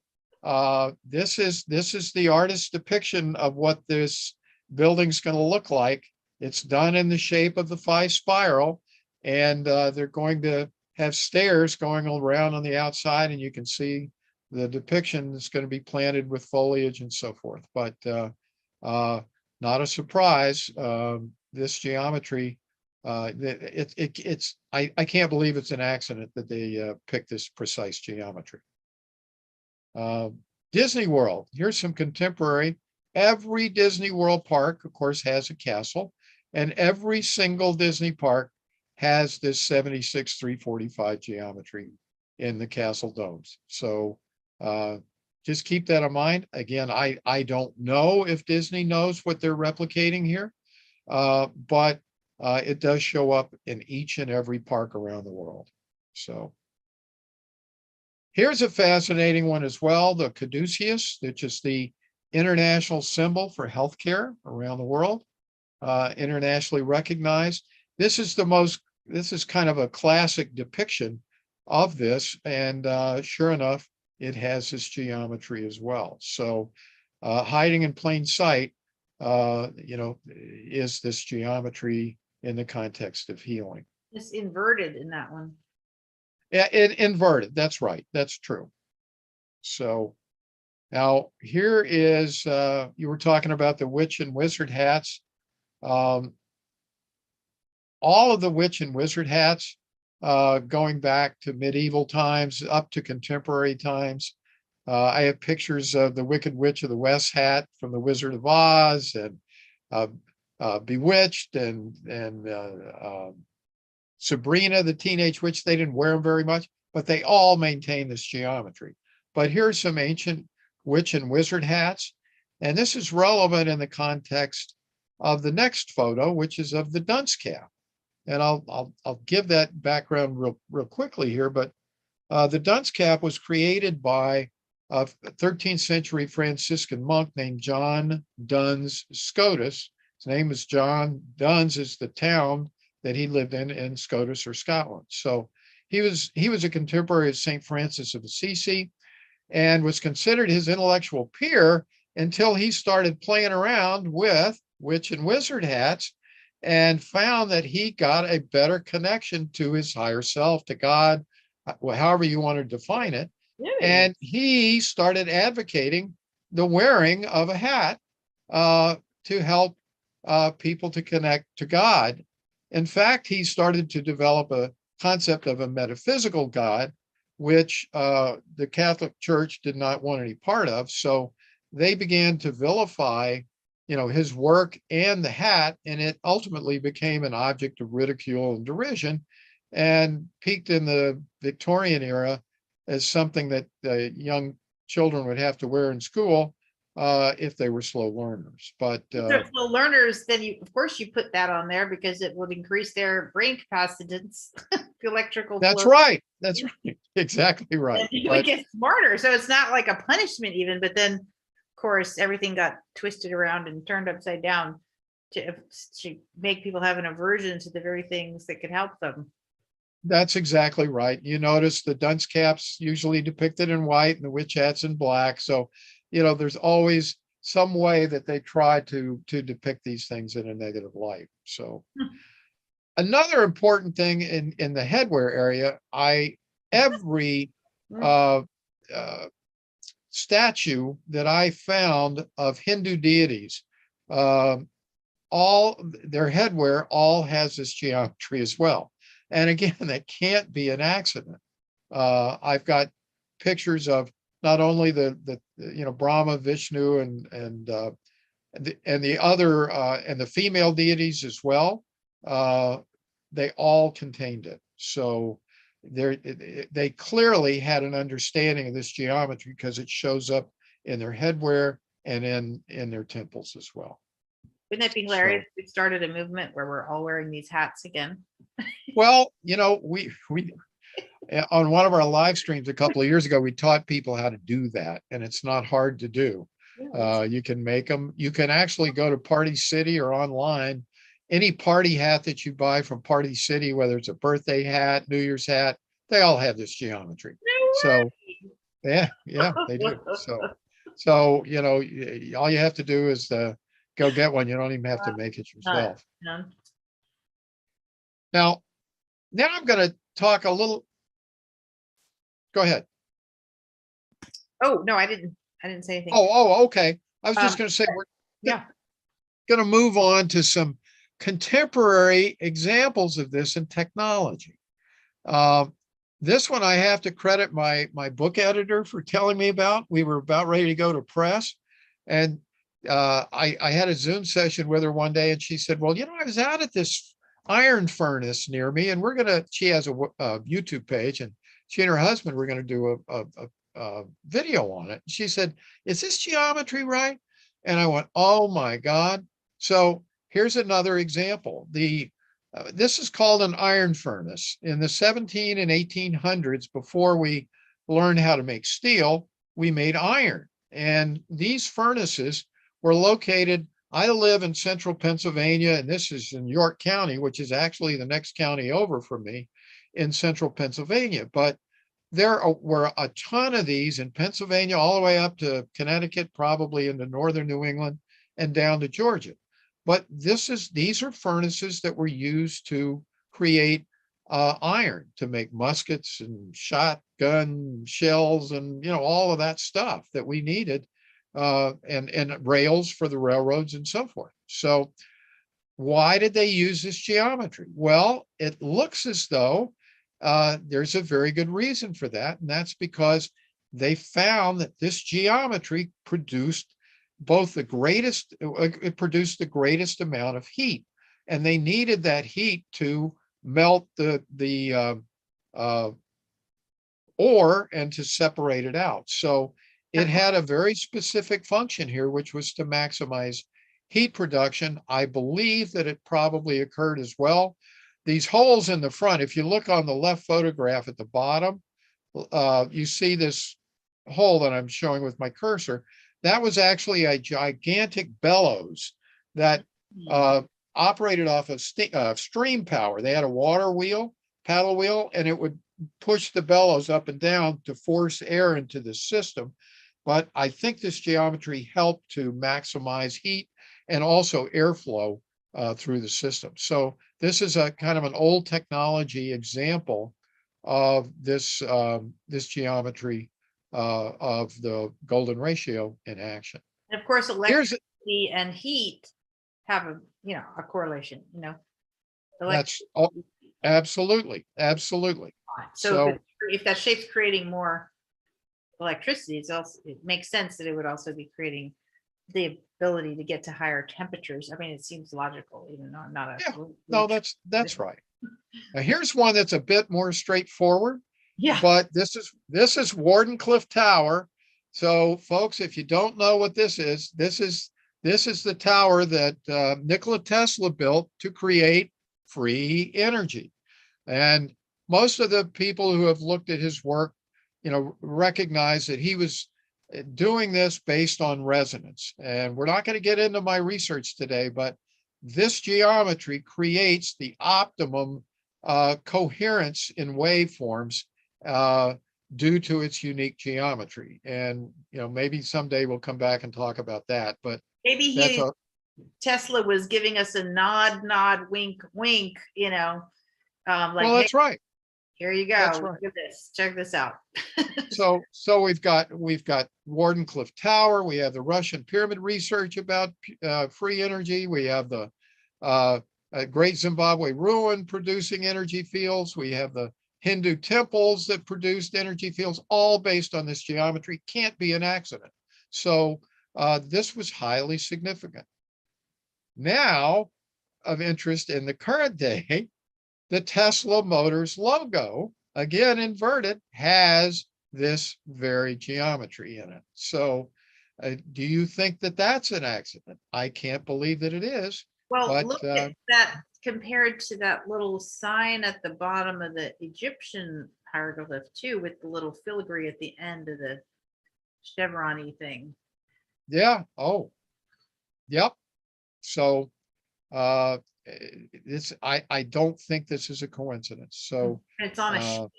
this is the artist's depiction of what this building's going to look like. It's done in the shape of the Phi spiral, and they're going to have stairs going around on the outside, and you can see the depiction is going to be planted with foliage and so forth. But not a surprise. This geometry, I can't believe it's an accident that they picked this precise geometry. Disney World. Here's some contemporary. Every Disney World park, of course, has a castle, and every single Disney park has this 76-345 geometry in the castle domes. So just keep that in mind. Again, I don't know if Disney knows what they're replicating here, but it does show up in each and every park around the world. So here's a fascinating one as well, the caduceus, which is the international symbol for healthcare around the world, internationally recognized. This is kind of a classic depiction of this, and sure enough, it has this geometry as well. So hiding in plain sight, is this geometry in the context of healing. It's inverted in that one. Yeah, inverted. That's right. That's true. So now here is, you were talking about the witch and wizard hats. All of the witch and wizard hats, going back to medieval times up to contemporary times. I have pictures of the Wicked Witch of the West hat from the Wizard of Oz, and Bewitched, and Sabrina, the Teenage Witch. They didn't wear them very much, but they all maintain this geometry. But here's some ancient witch and wizard hats, and this is relevant in the context of the next photo, which is of the dunce cap. And I'll give that background real quickly here. But the dunce cap was created by a 13th century Franciscan monk named John Duns Scotus. His name is John. Duns is the town that he lived in Scotus, or Scotland. So he was a contemporary of St. Francis of Assisi, and was considered his intellectual peer until he started playing around with witch and wizard hats, and found that he got a better connection to his higher self, to God, however you want to define it. Really? And he started advocating the wearing of a hat to help people to connect to God. In fact, he started to develop a concept of a metaphysical God, which the Catholic Church did not want any part of. So they began to vilify, his work and the hat, and it ultimately became an object of ridicule and derision, and peaked in the Victorian era as something that young children would have to wear in school if they were slow learners. But if they're slow learners, then of course you put that on there because it would increase their brain capacitance, the electrical that's flow. right. That's right. Exactly right. And you would get smarter. So it's not like a punishment even, but then of course everything got twisted around and turned upside down to make people have an aversion to the very things that could help them. That's exactly right. You notice the dunce caps usually depicted in white and the witch hats in black. So, there's always some way that they try to depict these things in a negative light. So another important thing in the headwear area, every statue that I found of Hindu deities, all their headwear all has this geometry as well. And again, that can't be an accident. I've got pictures of not only the Brahma, Vishnu, and the other and the female deities as well. They all contained it. So they clearly had an understanding of this geometry because it shows up in their headwear and in their temples as well. Wouldn't that be hilarious? We started a movement where we're all wearing these hats again. Well, we on one of our live streams a couple of years ago, we taught people how to do that, and it's not hard to do. You can make them. You can actually go to Party City or online. Any party hat that you buy from Party City, whether it's a birthday hat, New Year's hat, they all have this geometry. So yeah, they do. So all you have to do is go get one. You don't even have to make it yourself. Now I'm going to talk a little. Go ahead. Oh no, I didn't say anything. Oh, okay. I was just going to say we're going to move on to some contemporary examples of this in technology. This one I have to credit my book editor for telling me about. We were about ready to go to press, and I had a Zoom session with her one day, and she said, well, I was out at this iron furnace near me, and she has a YouTube page, and she and her husband were going to do a video on it. She said, is this geometry right? And I went, oh my God. So here's another example. This is called an iron furnace. In the 17 and 1800s, before we learned how to make steel, we made iron. And these furnaces were located, I live in central Pennsylvania, and this is in York County, which is actually the next county over from me in central Pennsylvania. But there were a ton of these in Pennsylvania, all the way up to Connecticut, probably into northern New England and down to Georgia. But these are furnaces that were used to create iron, to make muskets and shotgun shells and all of that stuff that we needed, and rails for the railroads and so forth. So why did they use this geometry? Well, it looks as though there's a very good reason for that, and that's because they found that this geometry produced it produced the greatest amount of heat, and they needed that heat to melt the ore and to separate it out. So it had a very specific function here, which was to maximize heat production. I believe that it probably occurred as well. These holes in the front, if you look on the left photograph at the bottom, you see this hole that I'm showing with my cursor. That was actually a gigantic bellows that operated off of stream power. They had a water wheel, paddle wheel, and it would push the bellows up and down to force air into the system. But I think this geometry helped to maximize heat and also airflow through the system. So this is a kind of an old technology example of this geometry of the golden ratio in action. And of course, electricity and heat have a correlation. That's absolutely. So if that shape's creating more electricity, it makes sense that it would also be creating the ability to get to higher temperatures. I mean, it seems logical, even though I'm not a no, that's right. Now here's one that's a bit more straightforward. Yeah. But this is Wardenclyffe Tower. So folks, if you don't know what this is the tower that Nikola Tesla built to create free energy. And most of the people who have looked at his work, recognize that he was doing this based on resonance. And we're not going to get into my research today, but this geometry creates the optimum coherence in waveforms due to its unique geometry. And maybe someday we'll come back and talk about that. But maybe Tesla was giving us a nod, wink, wink. Well, that's hey, right. Here you go. That's right. Look at this. Check this out. So we've got Wardenclyffe Tower. We have the Russian pyramid research about free energy. We have the Great Zimbabwe ruin producing energy fields. We have the Hindu temples that produced energy fields, all based on this geometry. Can't be an accident. So this was highly significant. Now, of interest in the current day, the Tesla Motors logo again inverted, has this very geometry in it. So do you think that that's an accident? I can't believe that it is, Well, but look at that compared to that little sign at the bottom of the Egyptian hieroglyph too, with the little filigree at the end of the chevron-y thing. yeah. Oh, yep. So I don't think this is a coincidence. So And it's on a shield.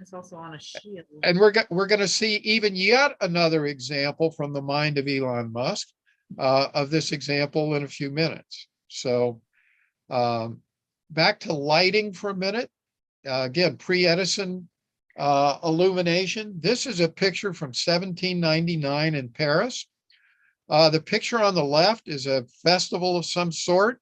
It's also on a shield. and we're going to see even yet another example from the mind of Elon Musk of this example in a few minutes. So back to lighting for a minute. Again, pre-Edison illumination. This is a picture from 1799 in Paris. The picture on the left is a festival of some sort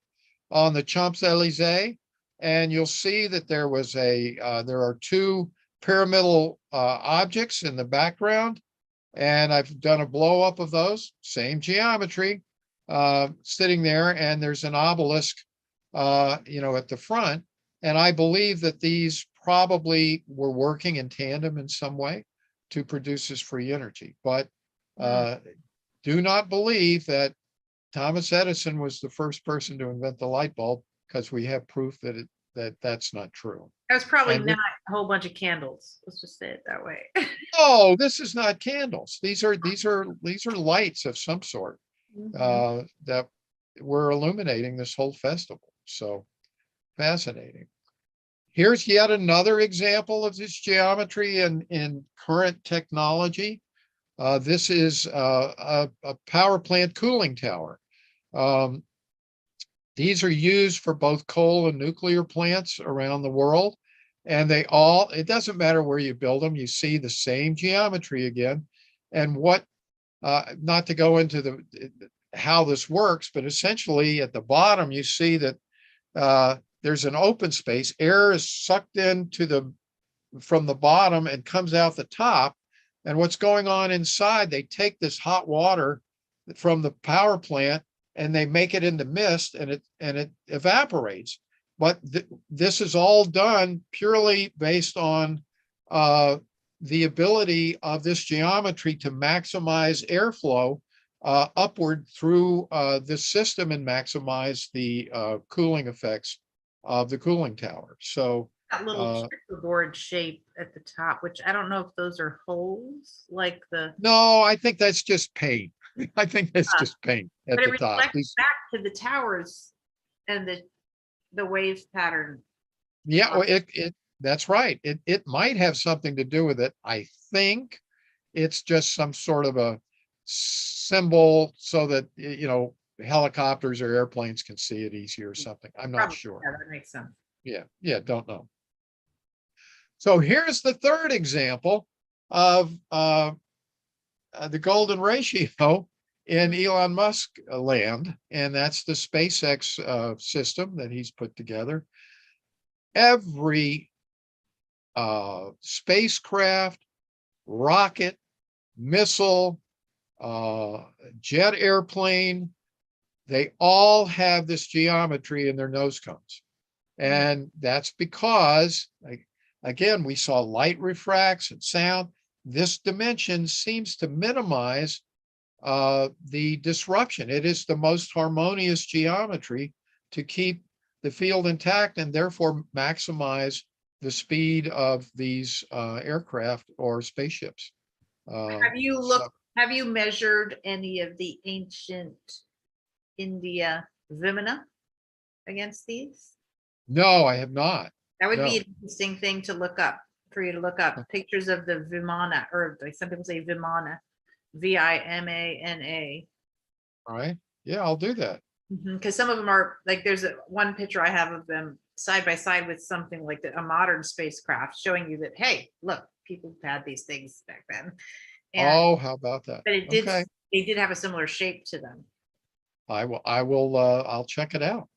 on the Champs-Élysées, and you'll see that there are two pyramidal objects in the background, and I've done a blow up of those, same geometry, sitting there, and there's an obelisk, at the front, and I believe that these probably were working in tandem in some way to produce this free energy, but do not believe that Thomas Edison was the first person to invent the light bulb, because we have proof that that's not true. That was probably And not a whole bunch of candles. Let's just say it that way. oh, this is not candles. These are lights of some sort that were illuminating this whole festival. So fascinating. Here's yet another example of this geometry in current technology. This is a power plant cooling tower. These are used for both coal and nuclear plants around the world. And it doesn't matter where you build them, you see the same geometry again. And not to go into how this works, but essentially at the bottom, you see that there's an open space. Air is sucked from the bottom and comes out the top. And what's going on inside, they take this hot water from the power plant and they make it into mist, and it evaporates. But this is all done purely based on the ability of this geometry to maximize airflow upward through this system and maximize the cooling effects of the cooling tower. So that little checkerboard shape at the top, which I don't know if those are holes, like no, I think that's just paint. I think that's just paint at but the it top. reflects back to the towers and the wave pattern. Yeah, well, that's right. It might have something to do with it. I think it's just some sort of a symbol so that helicopters or airplanes can see it easier or something. I'm not sure. Yeah, that makes sense. Yeah, don't know. So here's the third example of the golden ratio in Elon Musk land, and that's the SpaceX system that he's put together. Every spacecraft, rocket, missile, jet airplane, they all have this geometry in their nose cones. And that's because, again, we saw light refracts and sound. This dimension seems to minimize the disruption. It is the most harmonious geometry to keep the field intact and therefore maximize the speed of these aircraft or spaceships. Have you measured any of the ancient India Vimana against these? No, I have not. That would be an interesting thing to look up, for you to look up pictures of the Vimana, or like some people say Vimana, Vimana. All right. Yeah, I'll do that. Because some of them are like, there's one picture I have of them side by side with something like a modern spacecraft, showing you that, hey, look, people had these things back then. And, how about that? But they did have a similar shape to them. I'll check it out.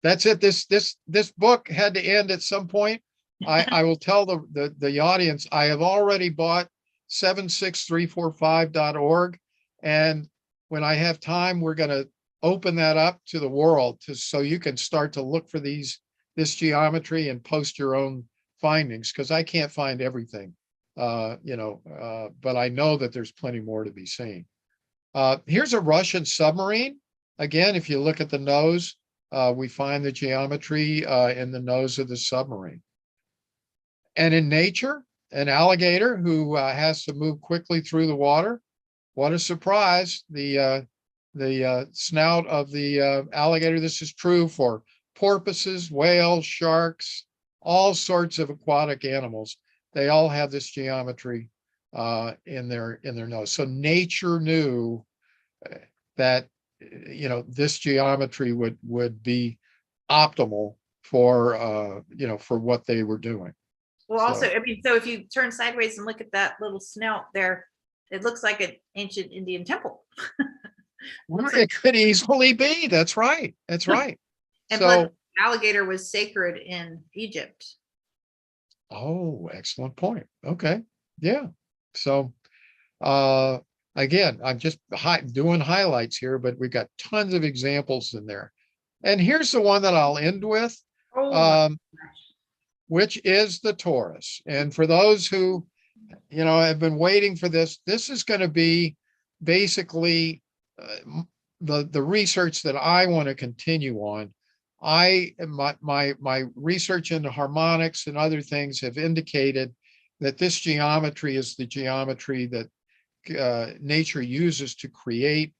That's it. This book had to end at some point. I will tell the audience, I have already bought 76345.org. And when I have time, we're going to open that up to the world so you can start to look for this geometry and post your own findings because I can't find everything, but I know that there's plenty more to be seen. Here's a Russian submarine. Again, if you look at the nose, we find the geometry in the nose of the submarine. And in nature, an alligator who has to move quickly through the water. What a surprise. The snout of the alligator. This is true for porpoises, whales, sharks, all sorts of aquatic animals. They all have this geometry in their nose. So nature knew that this geometry would be optimal for for what they were doing. Well, also, I mean, so if you turn sideways and look at that little snout there, it looks like an ancient Indian temple. It could easily be. That's right. That's right. And so alligator was sacred in Egypt. Oh, excellent point. Okay. Yeah. So again, I'm just doing highlights here, but we've got tons of examples in there. And here's the one that I'll end with, which is the Torus. And for those who, have been waiting for this, this is going to be basically the research that I want to continue on. My research into harmonics and other things have indicated that this geometry is the geometry that nature uses to create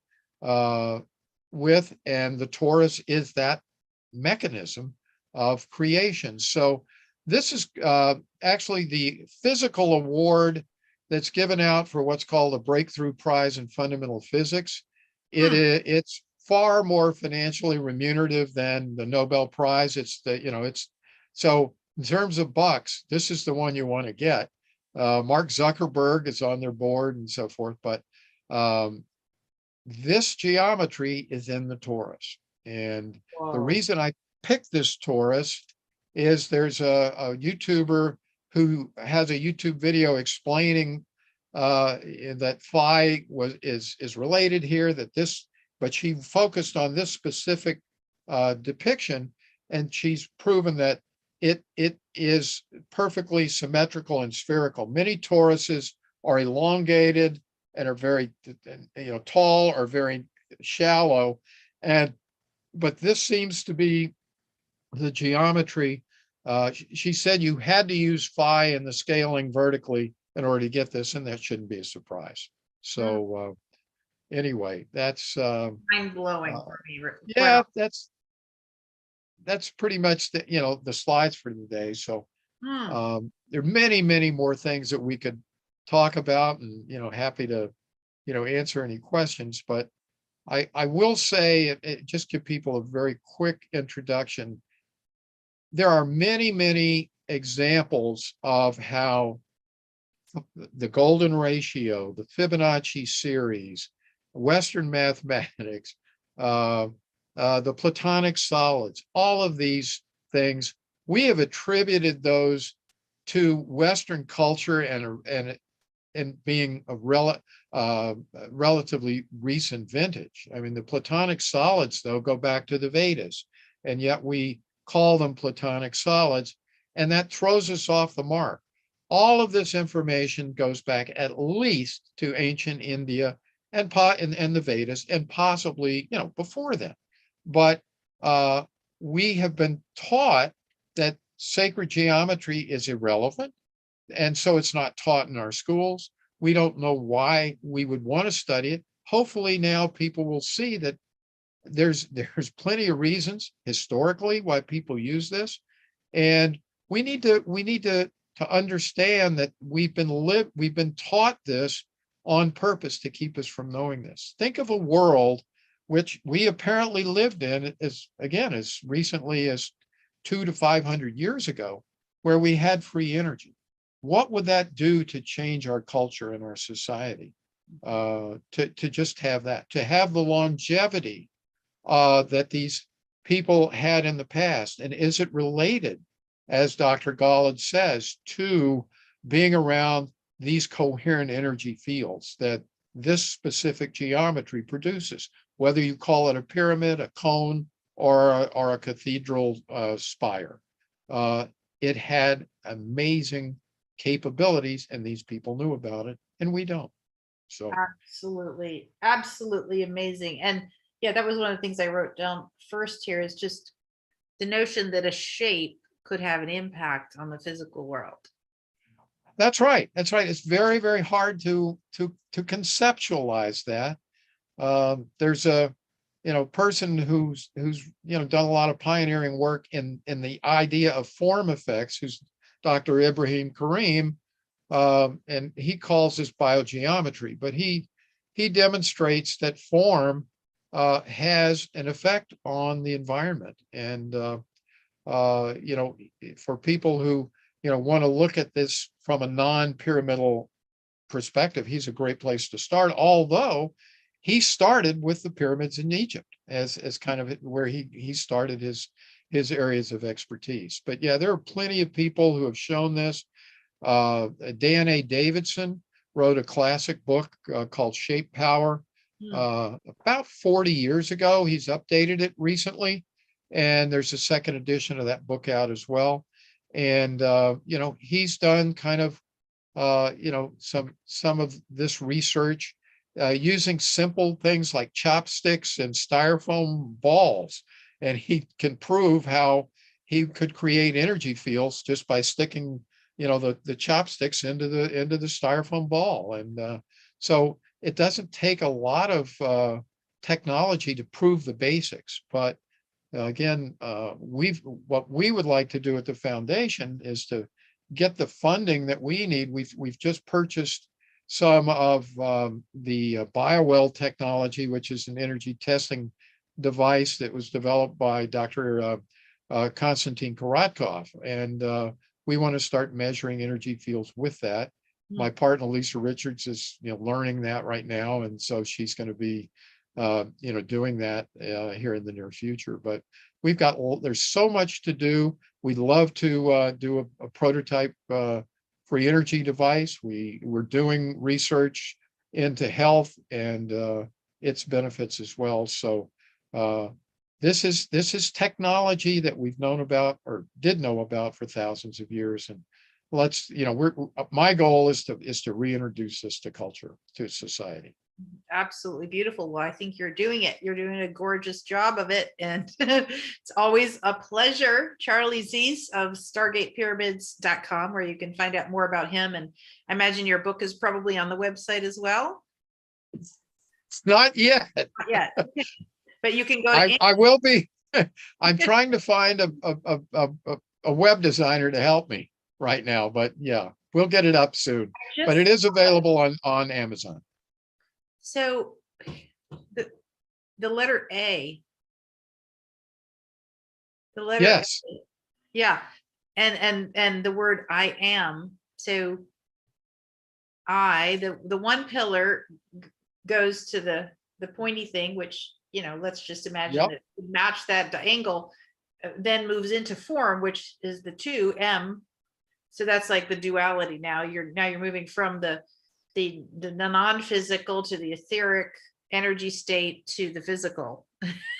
with, and the Torus is that mechanism of creation. So this is actually the physical award that's given out for what's called a breakthrough prize in fundamental physics. It's far more financially remunerative than the Nobel Prize. So in terms of bucks, this is the one you want to get. Mark Zuckerberg is on their board and so forth, but this geometry is in the Torus. And the reason I picked this Torus is there's a YouTuber who has a YouTube video explaining that Phi is related here, but she focused on this specific depiction, and she's proven that it is perfectly symmetrical and spherical. Many toruses are elongated and are very tall or very shallow, but this seems to be the geometry. She said you had to use Phi in the scaling vertically in order to get this, and that shouldn't be a surprise. So anyway, that's mind-blowing for me. Yeah, that's pretty much the slides for today. So there are many more things that we could talk about, and happy to answer any questions, but I will say, just give people a very quick introduction. There are many examples of how the golden ratio, the Fibonacci series, Western mathematics, the Platonic solids, all of these things, we have attributed those to Western culture and being a relatively recent vintage. I mean, the Platonic solids, though, go back to the Vedas, and yet we call them Platonic solids, and that throws us off the mark. All of this information goes back at least to ancient India and the Vedas, and possibly before then. But we have been taught that sacred geometry is irrelevant, and so it's not taught in our schools. We don't know why we would want to study it. Hopefully now people will see that there's plenty of reasons historically why people use this, and we need to understand that we've been taught this on purpose to keep us from knowing this. Think of a world which we apparently lived in as recently as 200 to 500 years ago, where we had free energy. What would that do to change our culture and our society? To just have that, to have the longevity that these people had in the past. And is it related, as Dr. Gollad says, to being around these coherent energy fields that this specific geometry produces, whether you call it a pyramid, a cone, or a cathedral spire? It had amazing capabilities, and these people knew about it, and we don't. So Absolutely, absolutely amazing. And yeah, that was one of the things I wrote down first here, is just the notion that a shape could have an impact on the physical world. that's right. That's right. It's very, very hard to conceptualize that. There's a person who's done a lot of pioneering work in the idea of form effects, who's Dr. Ibrahim Karim, and he calls this biogeometry, but he demonstrates that form has an effect on the environment. And for people who want to look at this from a non-pyramidal perspective, he's a great place to start, although he started with the pyramids in Egypt as kind of where he started his areas of expertise. But yeah, there are plenty of people who have shown this. Dan A. Davidson wrote a classic book called Shape Power about 40 years ago. He's updated it recently, and there's a second edition of that book out as well. And he's done kind of some of this research using simple things like chopsticks and styrofoam balls, and he can prove how he could create energy fields just by sticking the chopsticks into the styrofoam ball. And so it doesn't take a lot of technology to prove the basics, but again, what we would like to do at the foundation is to get the funding that we need. We've just purchased some of the BioWell technology, which is an energy testing device that was developed by Dr. Konstantin Korotkov, and we want to start measuring energy fields with that. My partner Lisa Richards is learning that right now, and so she's going to be doing that here in the near future. But there's so much to do. We'd love to do a prototype free energy device. We're doing research into health and its benefits as well. So this is technology that we've known about, or did know about, for thousands of years. And my goal is to reintroduce this to culture, to society. Absolutely beautiful. Well, I think you're doing it. You're doing a gorgeous job of it. And it's always a pleasure. Charlie Ziese of StargatePyramids.com, where you can find out more about him. And I imagine your book is probably on the website as well. It's not yet. Not yet. But you can go to I will be. I'm trying to find a web designer to help me right now, but yeah, we'll get it up soon. But it is available on Amazon. So the letter A. The letter yes. A, yeah. And the word I am. So the one pillar goes to the pointy thing, which let's just imagine that match that angle, then moves into form, which is the 2M. So that's like the duality. Now you're moving from the non-physical to the etheric energy state to the physical.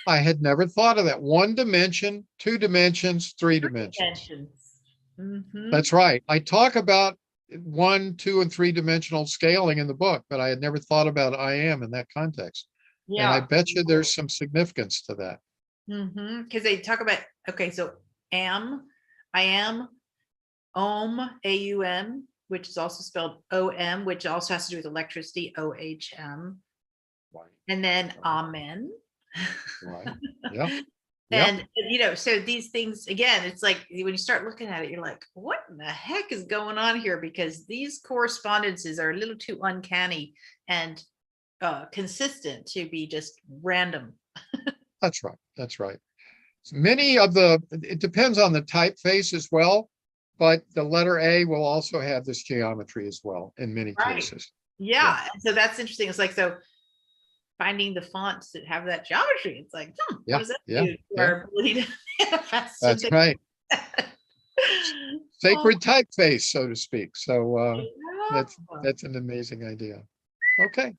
I had never thought of that. 1 dimension, 2 dimensions, 3 dimensions. Mm-hmm. That's right. I talk about 1, 2, and 3-dimensional scaling in the book, but I had never thought about I am in that context. Yeah. And I bet you there's some significance to that. Because they talk about, so I am, Om, AUM, which is also spelled OM, which also has to do with electricity, OHM. Right. And then Amen. Right. Yeah. And so these things, again, it's like when you start looking at it, you're like, what in the heck is going on here? Because these correspondences are a little too uncanny and consistent to be just random. That's right. That's right. Many of it depends on the typeface as well, but the letter A will also have this geometry as well in many cases. Yeah. And so that's interesting. It's like, so finding the fonts that have that geometry, it's like, what does that do to our ability to manifest? That's right. Sacred typeface, so to speak. So that's an amazing idea. Okay.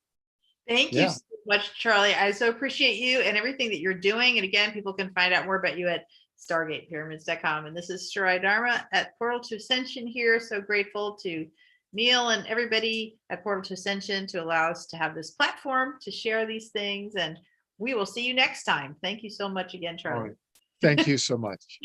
Thank you so much, Charlie. I so appreciate you and everything that you're doing. And again, people can find out more about you at stargatepyramids.com. And this is Shirai Dharma at Portal to Ascension here. So grateful to Neil and everybody at Portal to Ascension to allow us to have this platform to share these things. And we will see you next time. Thank you so much again, Charlie. All right. Thank you so much.